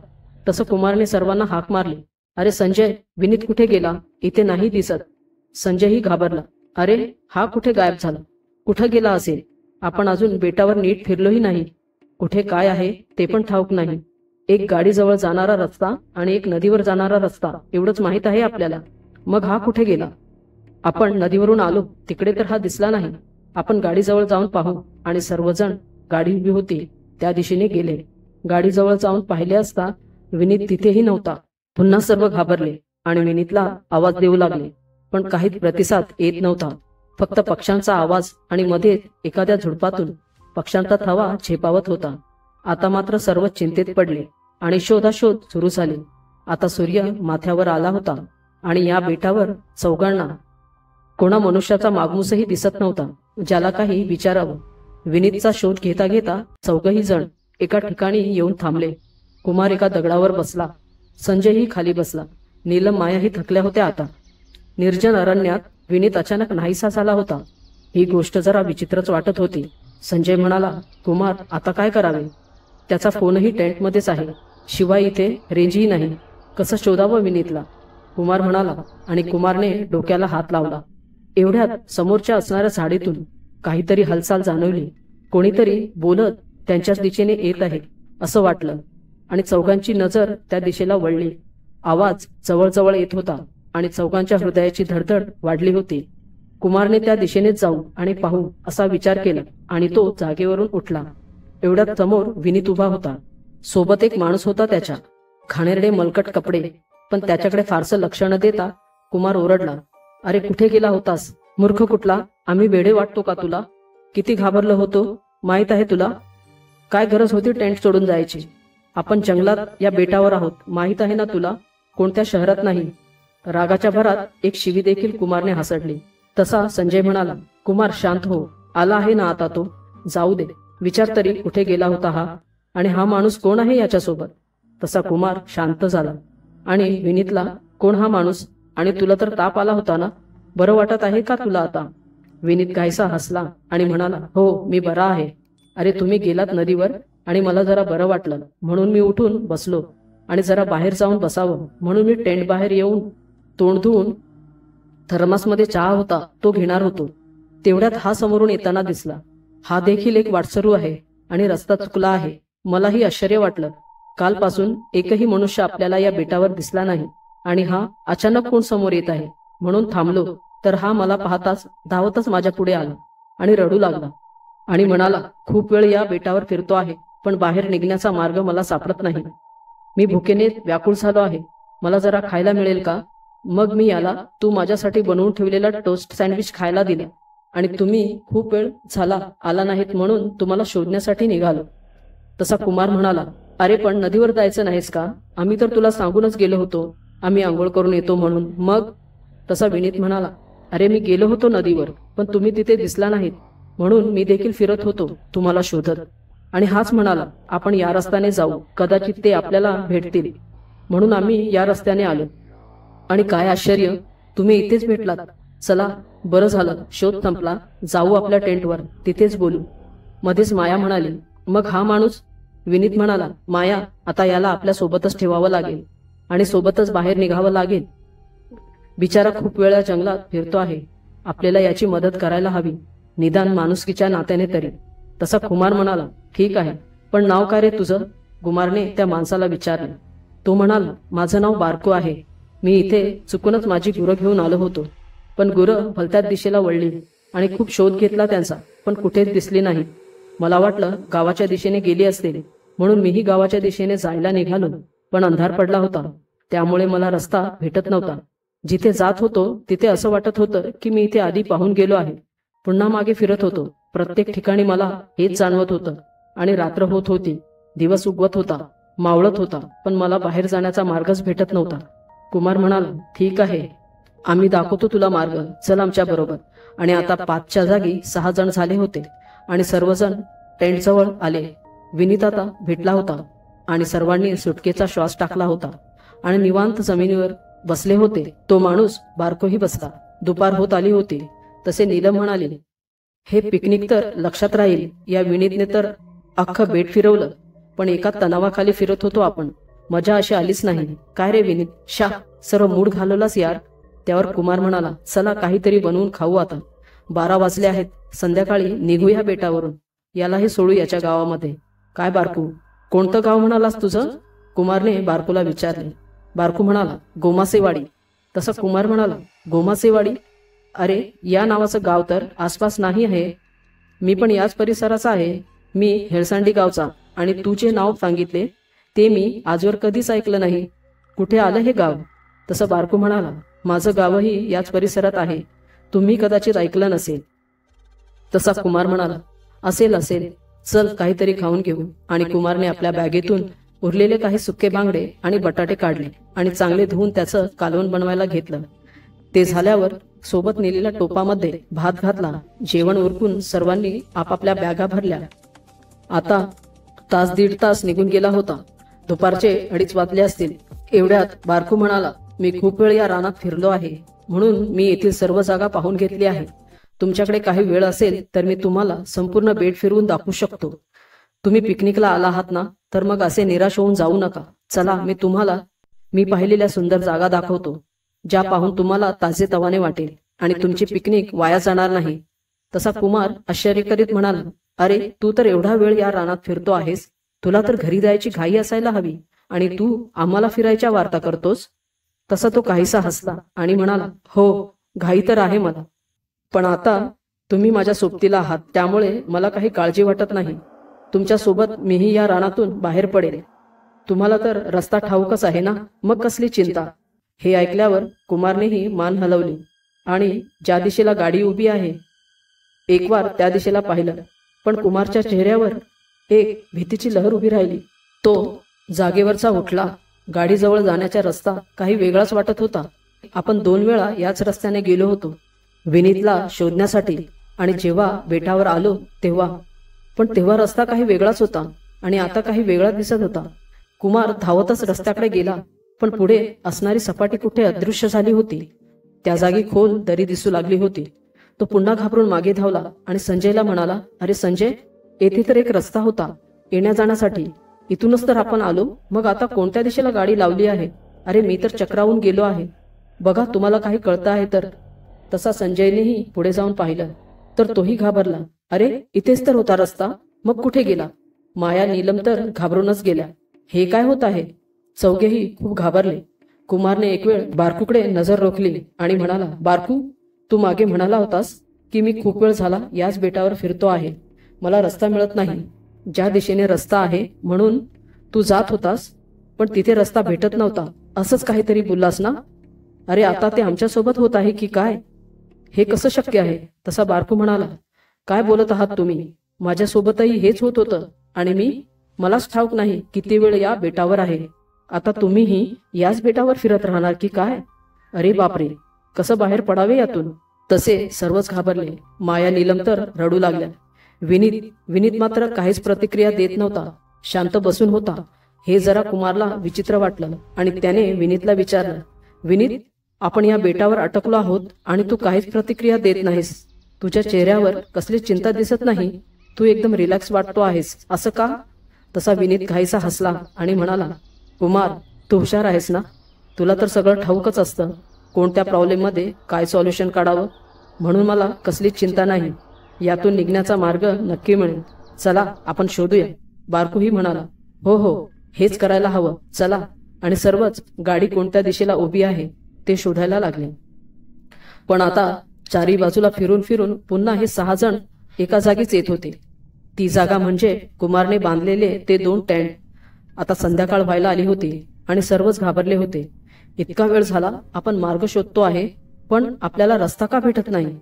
तसं कुमारने सर्वांना हाक मारली, अरे संजय, विनीत कुठे गेला? इथे नाही दिसत. संजयही घाबरला, अरे हा कुठे गायब झाला? कुठं गेला असेल? आपण अजून बेटावर नीट फिरलोही नाही. कुठे काय आहे ते पण ठाऊक नाही. एक गाडीजवळ जाणारा रस्ता आणि एक नदीवर जाणारा रस्ता एवढंच माहित आहे आपल्याला. मग हा कुठे गेला? आपण नदीवरून आलो तिकडे तर हा दिसला नाही. आपण गाडीजवळ जाऊन पाहू. आणि सर्वजण गाडी उभी होती त्या दिशेने गेले. गाडीजवळ जाऊन पाहिले असता विनीत तिथेही नव्हता. पुन्हा सर्व घाबरले आणि विनीतला आवाज देऊ लागले, पण काहीच प्रतिसाद येत नव्हता. फक्त पक्ष्यांचा आवाज आणि मध्ये एखाद्या झुडपातून पक्ष्यांचा थवा झेपावत होता. आता मात्र सर्व चिंतेत पडले आणि शोधाशोध सुरू झाली. आता सूर्य माथ्यावर आला होता आणि या बेटावर चौघांना कोणा मनुष्याचा मागमूसही दिसत नव्हता ज्याला काही विचारावं. विनीतचा शोध घेता घेता चौघही जण एका ठिकाणी येऊन थांबले. कुमार एका दगडावर बसला. संजयही खाली बसला. नीलम, मायाही थकल्या होत्या. आता निर्जन अरण्यात विनीत अचानक नाहीसा झाला होता. ही गोष्ट जरा विचित्रच वाटत होती. संजय म्हणाला, कुमार आता काय करावे? त्याचा फोनही टेंटमध्येच आहे. शिवाय इथे रेंजही नाही. कसं शोधावं विनीतला? कुमार म्हणाला आणि कुमारने डोक्याला हात लावला. एवढ्यात समोरच्या असणाऱ्या झाडीतून काहीतरी हालचाल जाणवली. कोणीतरी बोलत त्यांच्याच दिशेने येत आहे असं वाटलं आणि चौघांची नजर त्या दिशेला वळली. आवाज जवळजवळ येत होता आणि चौघांच्या हृदयाची धडधड वाढली होती. कुमारने त्या दिशेनेच जाऊ आणि पाहू असा विचार केला आणि तो जागेवरून उठला. एवढ्यात समोर विनीत उभा होता. सोबत एक माणूस होता त्याच्या. घाणेरडे मलकट कपडे. पण त्याच्याकडे फारसं लक्ष न देता कुमार ओरडला, अरे कुठे गेला होतास? मूर्ख कुठला? आम्ही वेडे वाटतो का तुला? किती घाबरलो होतो माहित आहे तुला? काय गरज होती टेंट सोडून जायची? आपण जंगलात या बेटावर आहोत, माहीत आहे ना तुला? कोणत्या शहरात नाही. रागाच्या भरात एक शिवी देखील कुमारने हासडली. तसा संजय म्हणाला, कुमार शांत हो, आला आहे ना आता तो, जाऊ दे. विचार तरी कुठे गेला होता हा, आणि हा माणूस कोण आहे याच्यासोबत? तसा कुमार शांत झाला आणि विनीतला, कोण हा माणूस, आणि तुला तर ताप आला होता ना, बरं वाटत आहे का तुला आता? विनीत गायसा हसला आणि म्हणाला, हो मी बरा आहे. अरे तुम्ही गेलात नदीवर आणि मला जरा बरं वाटलं म्हणून मी उठून बसलो, आणि जरा बाहेर जाऊन बसावं म्हणून मी टेंट बाहेर येऊन तोंड धुवून थर्मासमध्ये चहा होता तो घेणार होतो. तेवढ्यात हा समोरून येताना दिसला. हा देखील एक वाटसरू आहे आणि रस्ता चुकला आहे. मलाही आश्चर्य वाटलं. कालपासून एकही मनुष्य आपल्याला या बेटावर दिसला नाही, आणि हा अचानक कोण समोर येत आहे म्हणून थांबलो, तर हा मला पाहताच धावतच माझ्या पुढे आला आणि रडू लागला आणि म्हणाला, खूप वेळ या बेटावर फिरतो आहे, पण बाहेर निघण्याचा मार्ग मला सापडत नाही. मी भुकेने व्याकुळ झालो आहे. मला जरा खायला मिळेल का? मग मी याला तू माझ्यासाठी बनवून ठेवलेला टोस्ट सँडविच खायला दिला, आणि तुम्ही खूप वेळ झाला आला नाहीत म्हणून तुम्हाला शोधण्यासाठी निघालो. तसा कुमार म्हणाला, अरे पण नदीवर जायचं नाहीस का? आम्ही तर तुला सांगूनच गेलो होतो आम्ही आंघोळ करून येतो म्हणून. मग? तसा विनीत म्हणाला, अरे मी गेलो होतो नदीवर, पण तुम्ही तिथे दिसला नाहीत म्हणून मी देखील फिरत होतो तुम्हाला शोधत. आणि हाच म्हणाला, आपण या रस्त्याने जाऊ, कदाचित ते आपल्याला भेटतील, म्हणून आम्ही या रस्त्याने आलो. आणि काय आश्चर्य, तुम्ही इथेच भेटलात. चला बरं झालं, शोध संपला, जाऊ आपल्या टेंटवर, तिथेच बोलू. मध्येच माया म्हणाली, मग हा माणूस? विनीत म्हणाला, माया, आता याला आपल्या सोबतच ठेवावं लागेल आणि सोबतच बाहेर निघावं लागेल. बिचारा खूप वेळा जंगलात फिरतो आहे, आपल्याला याची मदत करायला हवी, निदान माणुसकीच्या नात्याने तरी. तसा कुमार म्हणाला, ठीक आहे, पण नाव काय रे तुझं? कुमारने त्या माणसाला विचारले. तो म्हणाला, माझं नाव बारको आहे. मी इथे चुकूनच माझी गुरं घेऊन आलो होतो, पण गुरं भलत्याच दिशेला वळली आणि खूप शोध घेतला त्यांचा, पण कुठेच दिसली नाही. मला वाटलं गावाच्या दिशेने गेली असतील, म्हणून मीही गावाच्या दिशेने जायला निघालो, पण अंधार पडला होता, त्यामुळे मला रस्ता भेटत नव्हता. जिथे जात होतो तिथे असं वाटत होतं की मी इथे आधी पाहून गेलो आहे. पुन्हा मागे फिरत होतो. प्रत्येक ठिकाणी मला हेच जाणवत होतं. आणि रात्र होत होती, दिवस उगवत होता, मावळत होता, पण मला बाहेर जाण्याचा मार्गच भेटत नव्हता. कुमार म्हणाला, ठीक आहे, आम्ही दाखवतो तुला मार्ग, चल आमच्या बरोबर. आणि आता 5च्या जागी 6 जण झाले होते आणि सर्वजण टेंटजवळ आले. विनीत आता भेटला होता आणि सर्वांनी सुटकेचा श्वास टाकला होता आणि निवांत जमिनीवर बसले होते. तो माणूस बारकोही बसला. दुपार होत आली होती. तसे नीलम म्हणाली, हे पिकनिक तर लक्षात राहील. या विनीतने तर अख्खं बेट फिरवलं, पण एका तणावाखाली फिरत होतो आपण, मजा अशी आलीच नाही. काय रे विनीत, सर्व मूड घालवलास यार. त्यावर कुमार म्हणाला, चला काहीतरी बनवून खाऊ आता. 12 वाजले आहेत, संध्याकाळी निघूया बेटावरून, यालाही सोडू याच्या गावामध्ये. काय बारकू, कोणतं गाव म्हणालास तुझं? कुमारने बारकूला विचारले. बारकू म्हणाला, गोमासेवाडी. तसा कुमार म्हणाला, गोमासेवाडी? अरे या नावाचं गाव तर आसपास नाही आहे. मी पण याच परिसराचा आहे. मी हेळसांडी गावचा, आणि तू जे नाव सांगितले ते मी आजवर कधीच ऐकलं नाही. कुठे आलं हे गाव? तसं बारकू म्हणाला, माझं गावही याच परिसरात आहे, तुम्ही कदाचित ऐकलं नसेल. तसा कुमार म्हणाला, असेल असेल, चल काहीतरी खाऊन घेऊ. आणि कुमारने आपल्या बॅगेतून उरलेले काही सुके बांगडे आणि बटाटे काढले आणि चांगले धुवून त्याचं कालवण बनवायला घेतलं. ते झाल्यावर सोबत नेलेल्या टोपामध्ये भात घातला. जेवण उरकून सर्वांनी आपापल्या बॅगा भरल्या. आता 1-1.5 तास निघून गेला होता. दुपारचे 2:30 वाजले असतील. एवढ्यात बारकू म्हणाला, मी खूप वेळ या रानात फिरलो आहे, म्हणून मी येथील सर्व जागा पाहून घेतली आहे. तुमच्याकडे काही वेळ असेल तर मी तुम्हाला संपूर्ण बेट फिरवून दाखवू शकतो. तुम्ही पिकनिकला आला आहात ना, तर मग असे निराश होऊन जाऊ नका. चला मी तुम्हाला पाहिलेल्या सुंदर जागा दाखवतो, ज्या पाहून तुम्हाला ताजेतवाने वाटेल आणि तुमची पिकनिक वाया जाणार नाही. तसा कुमार आश्चर्य करीत म्हणाला, अरे तू तर एवढा वेळ या रानात फिरतो आहेस, तुला तर घरी जायची घाई असायला हवी, आणि तू आम्हाला फिरायच्या वार्ता करतोस? तसा तो काहीसा हसला आणि म्हणाला, हो घाई तर आहे मला, पण आता तुम्ही माझ्या सोबतीला आहात, त्यामुळे मला काही काळजी वाटत नाही. तुमच्या सोबत मीही या रानातून बाहेर पडेल. तुम्हाला तर रस्ता ठाऊकच आहे ना, मग कसली चिंता. हे ऐकल्यावर कुमारनेही मान हलवली आणि ज्या दिशेला गाडी उभी आहे एक वार त्या दिशेला पाहिलं, पण कुमारच्या चेहऱ्यावर एक भीतीची लहर उभी राहिली. तो जागेवरचा उठला. गाडीजवळ जाण्याचा रस्ता काही वेगळाच वाटत होता. आपण 2 वेळा याच रस्त्याने गेलो होतो विनीतला शोधण्यासाठी, आणि जेव्हा बेटावर आलो तेव्हा रस्ता काही वेगळाच होता आणि आता काही वेगळाच दिसत होता. कुमार धावतच रस्त्याकडे गेला, पण पुढे असणारी सपाटी कुठे अदृश्य झाली होती. त्या जागी खोल दरी दिसू लागली होती. तो पुन्हा घाबरून मागे धावला आणि संजयला म्हणाला, अरे संजय, येथे तर एक रस्ता होता येण्या जाण्यासाठी. इथूनच तर आपण आलो. मग आता कोणत्या दिशेला गाडी लावली आहे? अरे मी तर चक्रावून गेलो आहे. बघा, तुम्हाला काही कळतं आहे तर. तसा संजयनेही पुढे जाऊन पाहिलं तर तोही घाबरला. अरे इथेच तर होता रस्ता, मग कुठे गेला? माया, नीलम तर घाबरूनच गेल्या. हे काय होत आहे? चौघेही खूप घाबरले. कुमारने एक वेळ बारकूकडे नजर रोखली आणि म्हणाला, बारकू, तू मागे म्हणाला होतास की मी खूप वेळ झाला याच बेटावर फिरतो आहे. मला रस्ता मिळत नाही. ज्या दिशेने रस्ता आहे म्हणून तू जात होतास, पण तिथे रस्ता भेटत नव्हता, असंच काहीतरी बोललास ना? अरे आता ते आमच्यासोबत होत आहे की काय? हे कसं शक्य आहे? तसा बारकू म्हणाला, काय बोलत आहात तुम्ही? माझ्यासोबतही हेच होत होतं आणि मलाच ठाऊक नाही किती वेळ या बेटावर आहे. आता तुम्हीही याच बेटावर फिरत राहणार की काय? अरे बापरे, कसं बाहेर पडावे यातून? तसे सर्वच घाबरले. माया, नीलम तर रडू लागल्या. विनीत मात्र काहीच प्रतिक्रिया देत नव्हता, शांत बसून होता. हे जरा कुमारला विचित्र वाटलं आणि त्याने विनीतला विचारलं, विनीत, आपण या बेटावर अटकलो आहोत आणि तू काहीच प्रतिक्रिया देत नाहीस. तुझ्या चेहऱ्यावर कसली चिंता दिसत नाही. तू एकदम रिलॅक्स वाटतो आहेस, असं का? तसा विनीत काहीसा हसला आणि म्हणाला, कुमार, तू हुशार आहेस ना? तुला तर सगळं ठाऊकच असतं, कोणत्या प्रॉब्लेममध्ये काय सॉल्युशन काढावं. म्हणून मला कसलीच चिंता नाही. यातून निघण्याचा मार्ग नक्की मिळेल. चला आपण शोधूया. बारकूही म्हणाला, हो हो, हेच करायला हवं, चला. आणि सर्वच गाडी कोणत्या दिशेला उभी आहे ते शोधायला लागले. पण आता चारी बाजूला फिरून फिरून पुन्हा हे 6 जण एका जागीच येत होते. ती जागा म्हणजे कुमारने बांधलेले ते 2 टेंट. आता संध्याकाळ व्हायला आली होती आणि सर्वच घाबरले होते. इतका वेळ झाला आपण मार्ग शोधतो आहे, पण आपल्याला रस्ता का भेटत नाही?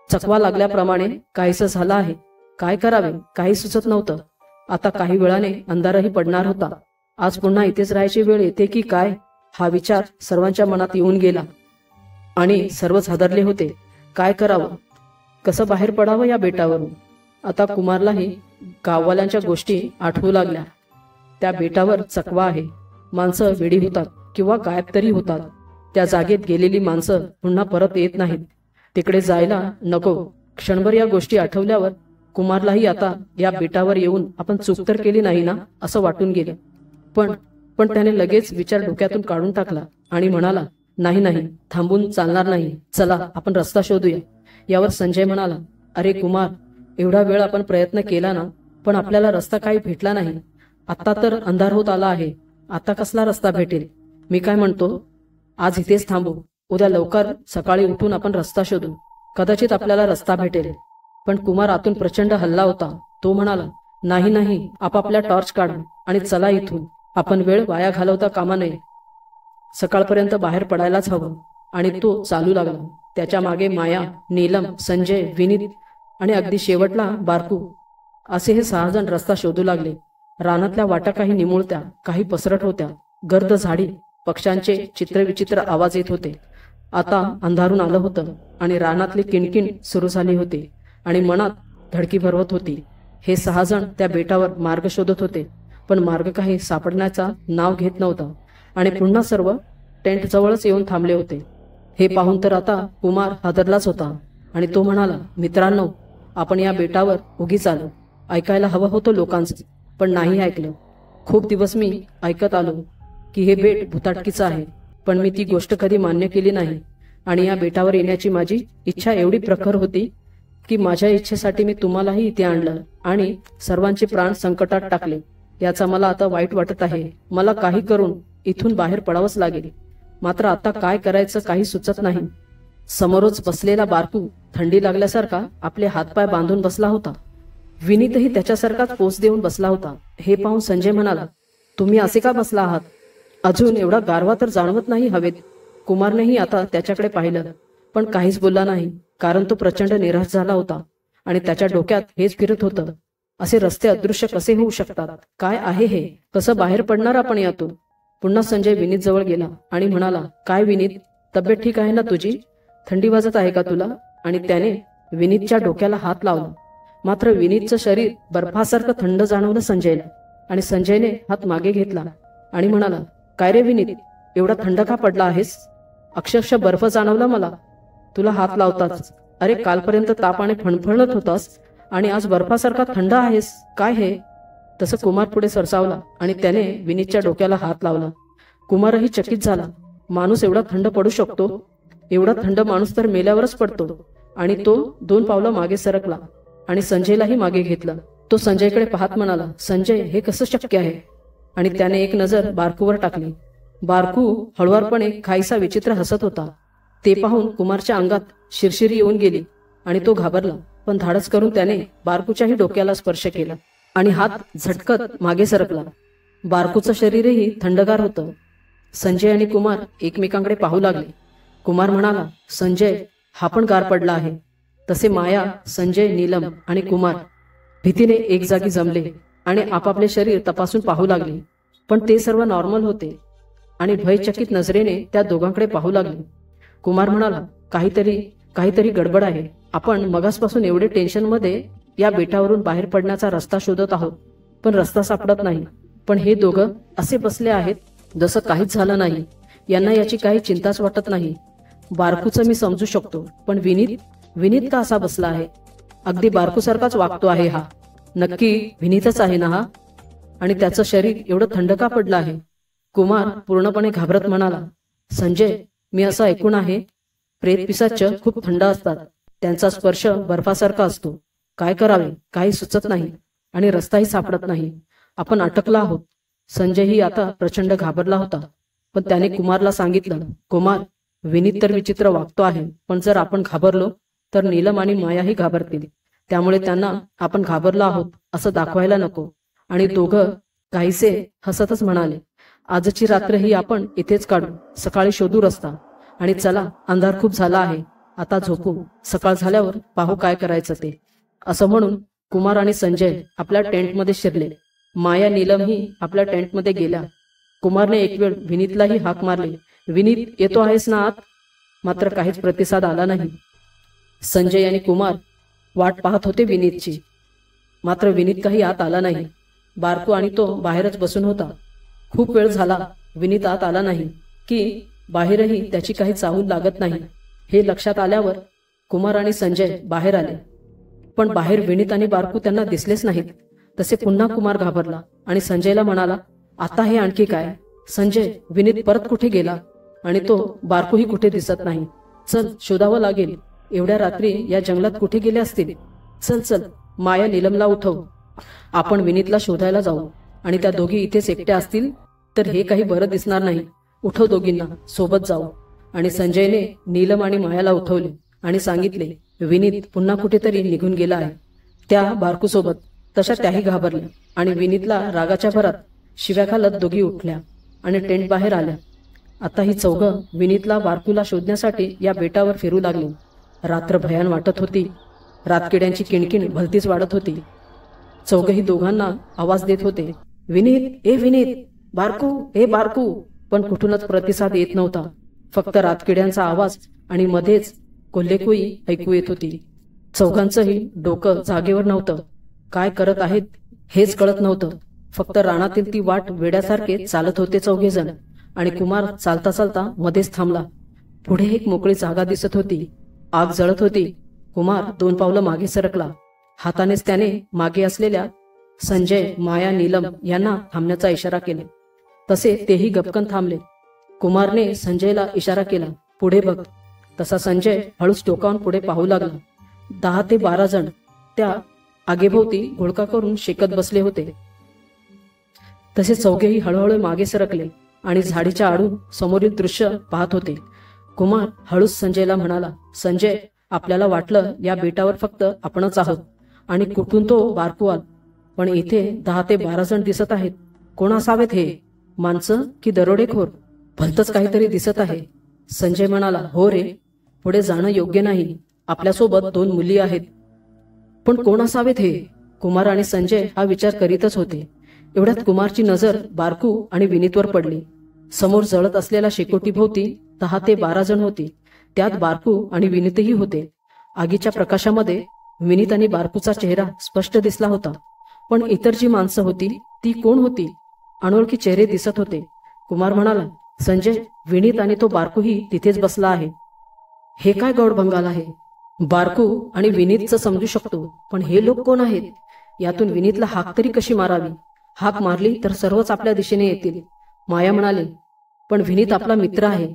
चकवा लागल्याप्रमाणे काहीसं झालं आहे. काय करावे काही सुचत नव्हतं. आता काही वेळाने अंधारही पडणार होता. आज पुन्हा इथेच राहायची वेळ येते की काय, हा विचार सर्वांच्या मनात येऊन गेला आणि सर्वच हादरले होते. काय करावं, कसं बाहेर पडावं या बेटावरून? आता कुमारलाही गाववाल्यांच्या गोष्टी आठवू लागल्या. त्या बेटावर चकवा आहे, माणसं वेडी होतात किंवा गायब तरी होतात. त्या जागेत गेलेली माणसं पुन्हा परत येत नाहीत. तिकडे जायला नको. क्षणभर या गोष्टी आठवल्यावर कुमारलाही आता या बेटावर येऊन आपण चूक तर केली नाही ना असं वाटून गेलं. पण त्याने लगेच विचार डोक्यातून काढून टाकला आणि म्हणाला, नाही, थांबून चालणार नाही, चला आपण रस्ता शोधूया. यावर संजय म्हणाला, अरे कुमार, एवढा वेळ आपण प्रयत्न केला ना, पण आपल्याला रस्ता काही भेटला नाही. आता तर अंधार होत आला आहे, आता कसला रस्ता भेटेल? मी काय म्हणतो, आज इथेच थांबू. उद्या लवकर सकाळी उठून आपण रस्ता शोधू. कदाचित आपल्याला रस्ता भेटेल. पण कुमार आतून प्रचंड हल्ला होता. तो म्हणाला, नाही, आपापल्या टॉर्च काढा आणि चला इथून. आपण वेळ वाया घालवता कामा नये. सकाळपर्यंत बाहेर पडायलाच हवं. आणि तो चालू लागला. त्याच्या मागे माया, नीलम, संजय, विनीत आणि अगदी शेवटला बारकू असे हे 6 जण रस्ता शोधू लागले. रानातल्या वाटा काही निमुळत्या, काही पसरट होत्या. गर्द झाडी, पक्ष्यांचे चित्रविचित्र आवाज येत होते. आता अंधारून आलं होतं आणि रानातली किणकिण सुरू झाली होती आणि मनात धडकी भरवत होती. हे 6 जण त्या बेटावर मार्ग शोधत होते, पण मार्ग काही सापडण्याचा नाव घेत नव्हता आणि पुन्हा सर्व टेंट जवळच येऊन थांबले होते. हे पाहून तर आता कुमार हादरलाच होता आणि तो म्हणाला, मित्रांनो, आपण या बेटावर उगीच आलो. ऐकायला हवं होतं लोकांचं, पण नाही ऐकलं. खूप दिवस मी ऐकत आलो की हे बेट भुताटकीचं आहे, पण मी ती गोष्ट कधी मान्य केली नाही. आणि या बेटावर येण्याची माझी इच्छा एवढी प्रखर होती की माझ्या इच्छेसाठी मी तुम्हालाही इथे आणलं आणि सर्वांचे प्राण संकटात टाकले. याचा मला आता वाईट वाटत आहे. मला काही करून इथून बाहेर पडावंच लागेल. मात्र आता काय करायचं काही सुचत नाही. समोरच बसलेला बारकू थंडी लागल्यासारखा आपले हातपाय बांधून बसला होता. विनीतही त्याच्यासारखाच पोच देऊन बसला होता. हे पाहून संजय म्हणाला, तुम्ही असे का बसला आहात? अजून एवढा गारवा तर जाणवत नाही हवेत. कुमारनेही आता त्याच्याकडे पाहिलं, पण काहीच बोलला नाही, कारण तो प्रचंड निराश झाला होता आणि त्याच्या डोक्यात हेच फिरत होतं असे रस्ते अदृश्य कसे होऊ शकतात? काय आहे हे? कसं बाहेर पडणार आपण यातून? पुन्हा संजय विनीत जवळ गेला आणि म्हणाला, काय विनीत, तब्येत ठीक आहे ना तुझी? थंडी वाजत आहे का तुला? आणि त्याने विनीतच्या डोक्याला हात लावला. मात्र विनीतचं शरीर बर्फासारखं थंड जाणवलं संजयला. आणि संजयने हात मागे घेतला आणि म्हणाला, काय रे विनीत, एवढा थंड का पडला आहेस? अक्षरशः बर्फ जाणवला मला तुला हात लावताच. अरे, कालपर्यंत तापाने फणफणत होतास आणि आज बर्फासारखा थंड आहेस. काय हे? तसं कुमार पुढे सरसावला आणि त्याने विनीतच्या डोक्याला हात लावला. कुमारही चकित झाला. माणूस एवढा थंड पडू शकतो? एवढा थंड माणूस तर मेल्यावरच पडतो. आणि तो 2 पावलं मागे सरकला आणि संजयलाही मागे घेतलं. तो संजयकडे पाहत म्हणाला, संजय, हे कसं शक्य आहे? आणि त्याने एक नजर बारकूवर टाकली. बारकू हळुवारपणे काहीसा विचित्र हसत होता. ते पाहून कुमारच्या अंगात शिरशिरी येऊन गेली आणि तो घाबरला. पण धाडस करून त्याने बारकूच्याही डोक्याला स्पर्श केला आणि हात झटकत मागे सरकला. बारकूचं शरीरही थंडगार होतं. संजय आणि कुमार एकमेकांकडे पाहू लागले. कुमार म्हणाला, संजय, हा पण गार पडला आहे. तसे माया, संजय, नीलम आणि कुमार भीतीने एक जागी जमले आणि आपापले शरीर तपासून पाहू लागले. पण ते सर्व नॉर्मल होते आणि भयचकित नजरेने त्या दोघांकडे पाहू लागले. कुमार म्हणाला, काहीतरी गडबड आहे. आपण मगासपासून एवढे टेन्शनमध्ये या बेटावरून बाहेर पडण्याचा रस्ता शोधत आहोत, पण रस्ता सापडत नाही. पण हे दोघं असे बसले आहेत जसं काहीच झालं नाही. यांना याची काही चिंताच वाटत नाही. बारकूचं मी समजू शकतो, पण विनीत का असा बसला आहे? अगदी बारकूसारखाच वागतो आहे हा. नक्की विनीतच आहे ना हा? आणि त्याचं शरीर एवढं थंड का पडलं आहे? कुमार पूर्णपणे घाबरत म्हणाला, संजय, मी असं ऐकून आहे, प्रेत पिशाच खूप थंड असतात. त्यांचा स्पर्श बर्फासारखा असतो. काय करावे काही सुचत नाही आणि रस्ताही सापडत नाही. आपण अटकला आहोत. संजयही आता प्रचंड घाबरला होता. पण त्याने कुमारला सांगितलं, कुमार, विनीत तर विचित्र वागतो आहे, पण जर आपण घाबरलो तर नीलम आणि मायाही घाबरतील. त्यामुळे त्यांना आपण घाबरलो आहोत असं दाखवायला नको. आणि दोघं काहीसे हसतच म्हणाले, आजची रात्रही आपण इथेच काढू. सकाळी शोधू रस्ता. आणि चला, अंधार खूप झाला आहे. आता झोपू. सकाळ झाल्यावर पाहू काय करायचं ते. असं म्हणून कुमार आणि संजय आपल्या टेंटमध्ये शिरले. माया, नीलमही आपल्या टेंटमध्ये गेल्या. कुमारने एक वेळ विनीतलाही हाक मारली, विनीत, येतो आहेस ना आत? मात्र काहीच प्रतिसाद आला नाही. संजय आणि कुमार वाट पाहत होते विनीतची. मात्र विनीत काही आत आला नाही. बारकू आणि तो बाहेरच बसून होता. खूप वेळ झाला विनीत आत आला नाही की बाहेरही त्याची काही चाहूल लागत नाही. हे लक्षात आल्यावर कुमार आणि संजय बाहेर आले. पण बाहेर विनीत आणि बारकू त्यांना दिसलेच नाहीत. तसे पुन्हा कुमार घाबरला आणि संजयला म्हणाला, आता हे आणखी काय? संजय, विनीत परत कुठे गेला? आणि तो बारकूही कुठे दिसत नाही. चल, शोधावं लागेल. एवढ्या रात्री या जंगलात कुठे गेले असतील? चल, माया, नीलमला उठव. आपण विनीतला शोधायला जाऊ. आणि त्या दोघी इथेच एकट्या असतील तर हे काही बरं दिसणार नाही. उठव दोघींना, सोबत जाऊ. आणि संजयने नीलम आणि मायाला उठवले आणि सांगितले, विनीत पुन्हा कुठेतरी निघून गेला आहे त्या बारकू सोबत. तशा त्याही घाबरल्या आणि विनीतला रागाच्या भरात शिव्या घालत दोघी उठल्या आणि टेंट बाहेर आल्या. आता ही चौघं विनीतला, बारकूला शोधण्यासाठी या बेटावर फिरू लागली. रात्र भयान वाटत होती. रातकिड्यांची किणकिण भलतीच वाढत होती. चौघही दोघांना आवाज देत होते, विनीत, ए विनीत, बारकू, ए बारकू. पण कुठूनच प्रतिसाद येत नव्हता. फक्त रातकिड्यांचा आवाज आणि मध्येच कोल्हेकुई ऐकू येत होती. चौघांचंही डोकं जागेवर नव्हतं. काय करत आहेत हेच कळत नव्हतं. फक्त रानातील ती वाट वेड्यासारखे चालत होते चौघेजण. आणि कुमार चालता चालता मध्येच थांबला. पुढे एक मोकळी जागा दिसत होती. आग जळत होती. कुमार 2 पावलं मागे सरकला. हातानेच त्याने मागे असलेल्या संजय, माया, नीलम यांना थांबण्याचा इशारा केला. तसे तेही गपकन थांबले. कुमारने संजयला इशारा केला, पुढे बघ. तसा संजय हळूच डोकावून पुढे पाहू लागला. 10 ते 12 जण त्या आगेभोवती घोळका करून शेकत बसले होते. तसे चौघेही हळूहळू मागे सरकले आणि झाडीच्या आडून समोरील दृश्य पाहत होते. कुमार हळूच संजयला म्हणाला, संजय, आपल्याला वाटलं या बेटावर फक्त आपणच आहोत आणि कुठून तो बारकू आला. पण इथे 10 ते 12 जण दिसत आहेत. कोण असावेत हे? माणसं की दरोडेखोर? भलतंच काहीतरी दिसत आहे. संजय म्हणाला, हो रे, पुढे जाणं योग्य नाही. आपल्यासोबत 2 मुली आहेत. पण कोण असावेत हे? कुमार आणि संजय हा विचार करीतच होते. एवढ्यात कुमारची नजर बारकू आणि विनीतवर पडली. समोर जळत असलेल्या शेकोटीभोवती 10 ते 12 जण होती. त्यात बारकू आणि विनीतही होते. आगीच्या प्रकाशामध्ये विनीत आणि बारकूचा चेहरा स्पष्ट दिसला होता. पण इतर जी माणसं होती ती कोण होती? अनोळखी चेहरे दिसत होते. कुमार म्हणाला, संजय, विनीत आणि तो बारकूही तिथेच बसला आहे. हे काय गौडबंगाल आहे? बारकू आणि विनीतचं समजू शकतो, पण हे लोक कोण आहेत? यातून विनीतला हाक तरी कशी मारावी? हाक मारली तर सर्वच आपल्या दिशेने येतील. माया म्हणाली, पण विनीत आपला मित्र आहे.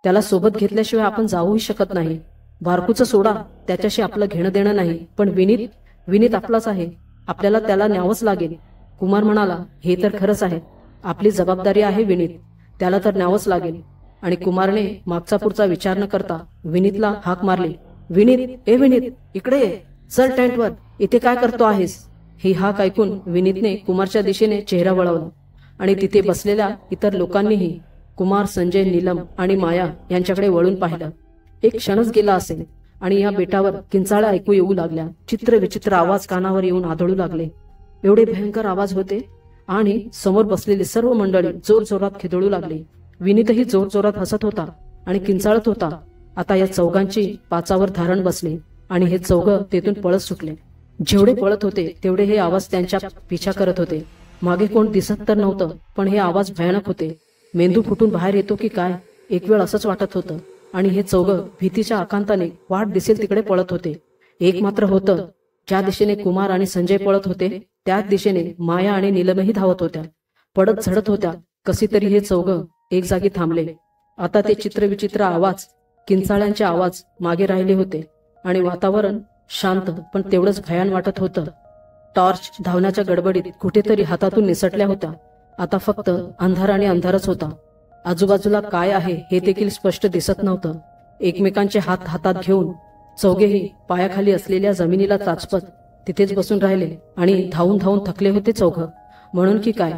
त्याला सोबत घेतल्याशिवाय आपण जाऊही शकत नाही. बारकूचं सोडा, त्याच्याशी आपलं घेणं देणं नाही, पण विनीत आपलाच आहे. आपल्याला त्याला न्यावंच लागेल. कुमार म्हणाला, हे तर खरंच आहे. आपली जबाबदारी आहे विनीत, त्याला तर न्यावंच लागेल. आणि कुमारने मागचा पुढचा विचार न करता विनीतला हाक मारली. विनीत, इकडे ये. चल टेंटवर. इथे काय करतो आहेस? ही हाक ऐकून विनीतने कुमारच्या दिशेने चेहरा वळवला आणि तिथे बसलेल्या इतर लोकांनीही कुमार, संजय, नीलम आणि माया यांच्याकडे वळून पाहिलं. एक क्षणच गेला असेल आणि या बेटावर किंचाळ्या ऐकू येऊ लागल्या. चित्र विचित्र आवाज कानावर येऊन आदळू लागले. एवढे भयंकर आवाज होते आणि समोर बसलेली सर्व मंडळी जोरजोरात खिदळू लागली. विनीतही जोरजोरात हसत होता आणि किंचाळत होता. आता या चौघांची पाचावर धारण बसले आणि हे चौघं तेथून पळत सुटले. जेवढे पळत होते तेवढे हे आवाज त्यांच्या पिछा करत होते. मागे कोण दिसत तर नव्हतं, पण हे आवाज भयानक होते. मेंदू फुटून बाहेर येतो की काय, एक वेळ असंच वाटत होतं. आणि हे चौघं भीतीच्या आकांताने वाट दिसेल तिकडे पळत होते. एक मात्र होतं, ज्या दिशेने कुमार आणि संजय पळत होते त्याच दिशेने माया आणि नीलमही धावत होत्या, पडत झडत होत्या. कशी तरी हे चौघं एक जागी थांबले. आता ते चित्रविचित्र आवाज, किंचाळ्यांचे आवाज मागे राहिले होते आणि वातावरण शांत पण तेवढंच भयान वाटत होतं. टॉर्च धावण्याच्या गडबडीत कुठेतरी हातातून निसटल्या होत्या. आता फक्त अंधार आणि अंधारच होता. आजूबाजूला काय आहे हे देखील स्पष्ट दिसत नव्हतं. एकमेकांचे हात हातात घेऊन चौघेही पायाखाली असलेल्या जमिनीला चाचपत तिथेच बसून राहिले आणि धावून धावून थकले होते चौघं. म्हणून की काय,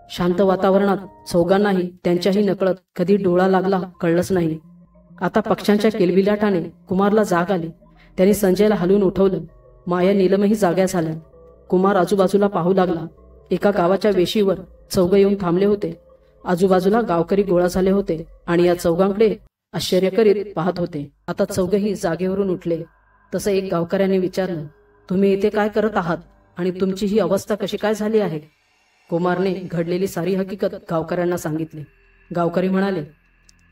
शांत वातावरणात चौघांनाही त्यांच्याही नकळत कधी डोळा लागला कळलंच नाही. आता पक्ष्यांच्या किलबिलाटाने कुमारला जाग आली. त्यांनी संजयला हलवून उठवलं. माया, नीलमही जाग्या झाल्या. कुमार आजूबाजूला पाहू लागला. एका गावाच्या वेशीवर चौघं येऊन थांबले होते. आजूबाजूला गावकरी गोळा झाले होते आणि या चौघांकडे आश्चर्य करीत पाहत होते. आता चौघही जागेवरून उठले. तसं एक गावकऱ्याने विचारलं, तुम्ही इथे काय करत आहात आणि तुमची ही अवस्था कशी काय झाली आहे? कुमारने घडलेली सारी हकीकत गावकऱ्यांना सांगितली. गावकरी म्हणाले,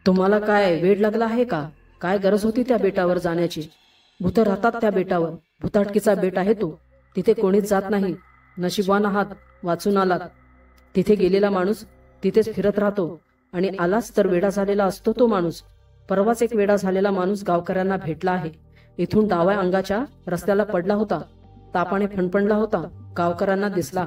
तुम्हाला काय वेड लागला आहे का? काय गरज होती त्या बेटावर जाण्याची? भूत राहतात त्या बेटावर. भूताटकीचा बेट आहे तो. तिथे कोणीच जात नाही. नशीबवान आहात, वाचून आलात. तिथे गेलेला माणूस तिथेच फिरत राहतो आणि आलाच तर वेडा झालेला असतो तो माणूस. परवाच एक वेडा झालेला माणूस गावकऱ्यांना भेटला आहे. इथून डाव्या अंगाच्या रस्त्याला पडला होता. तापाने फणफणला होता. गावकऱ्यांना दिसला.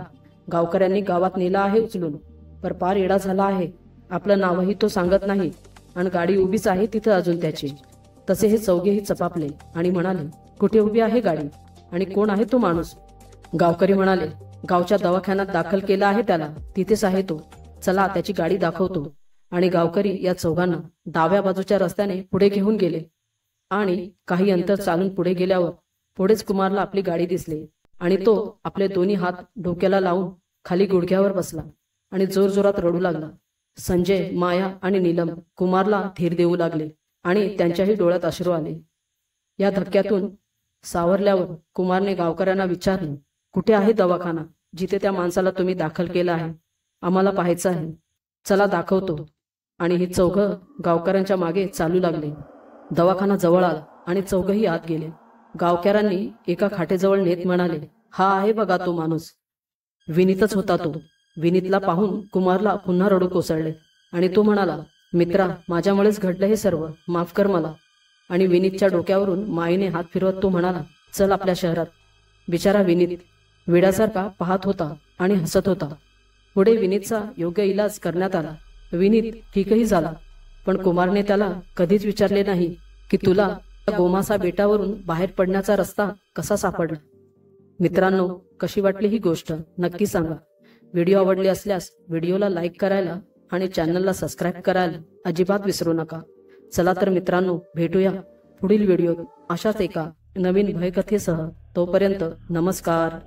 गावकऱ्यांनी गावात नेला आहे उचलून. पर पार येडा झाला आहे. आपलं नावही तो सांगत नाही आणि गाडी उभीच आहे तिथं अजून त्याची. तसे हे चौघेही चपापले आणि म्हणाले, कुठे उभी आहे गाडी आणि कोण आहे तो माणूस? गावकरी म्हणाले, गावच्या दवाखान्यात दाखल केला आहे त्याला. तिथेच आहे तो. चला त्याची गाडी दाखवतो. आणि गावकरी या चौघांना डाव्या बाजूच्या रस्त्याने पुढे घेऊन गेले आणि काही अंतर चालून पुढे गेल्यावर पुढेच कुमारला आपली गाडी दिसली आणि तो आपले दोन्ही हात डोक्याला लावून खाली गुडघ्यावर बसला आणि जोरजोरात रडू लागला. संजय, माया आणि नीलम कुमारला धीर देऊ लागले आणि त्यांच्याही डोळ्यात अश्रू आले. या धक्क्यातून सावरल्यावर कुमारने गावकऱ्यांना विचारलं, कुठे आहे दवाखाना जिथे त्या माणसाला तुम्ही दाखल केला आहे? आम्हाला पाहायचं आहे. चला दाखवतो. आणि हे चौघं गावकऱ्यांच्या मागे चालू लागले. दवाखाना जवळ आला आणि चौघही आत गेले. गावकऱ्यांनी एका खाटेजवळ नेत म्हणाले, हा आहे बघा तो माणूस. विनीतच होता तो. विनीतला पाहून कुमारला पुन्हा रडू कोसळले आणि तो म्हणाला, मित्रा, माझ्यामुळेच घडलं हे सर्व. माफ कर मला. आणि विनीतच्या डोक्यावरून माईने हात फिरवत तो म्हणाला, चल आपल्या शहरात. बिचारा विनीत वेड्यासारखा पाहत होता आणि हसत होता. पुढे विनीतचा योग्य इलाज करण्यात आला. विनीत ठीकही झाला. पण कुमारने त्याला कधीच विचारले नाही की तुला गोमासा बेटावरून बाहेर पडण्याचा रस्ता कसा सापडला. मित्रांनो, कशी वाटली ही गोष्ट नक्की सांगा. व्हिडिओ आवडले असल्यास व्हिडिओला लाईक करायला आणि चॅनलला सबस्क्राईब करायला अजिबात विसरू नका. चला तर मित्रांनो, भेटूया पुढील व्हिडिओ अशाच एका नवीन भयकथेसह. तोपर्यंत नमस्कार.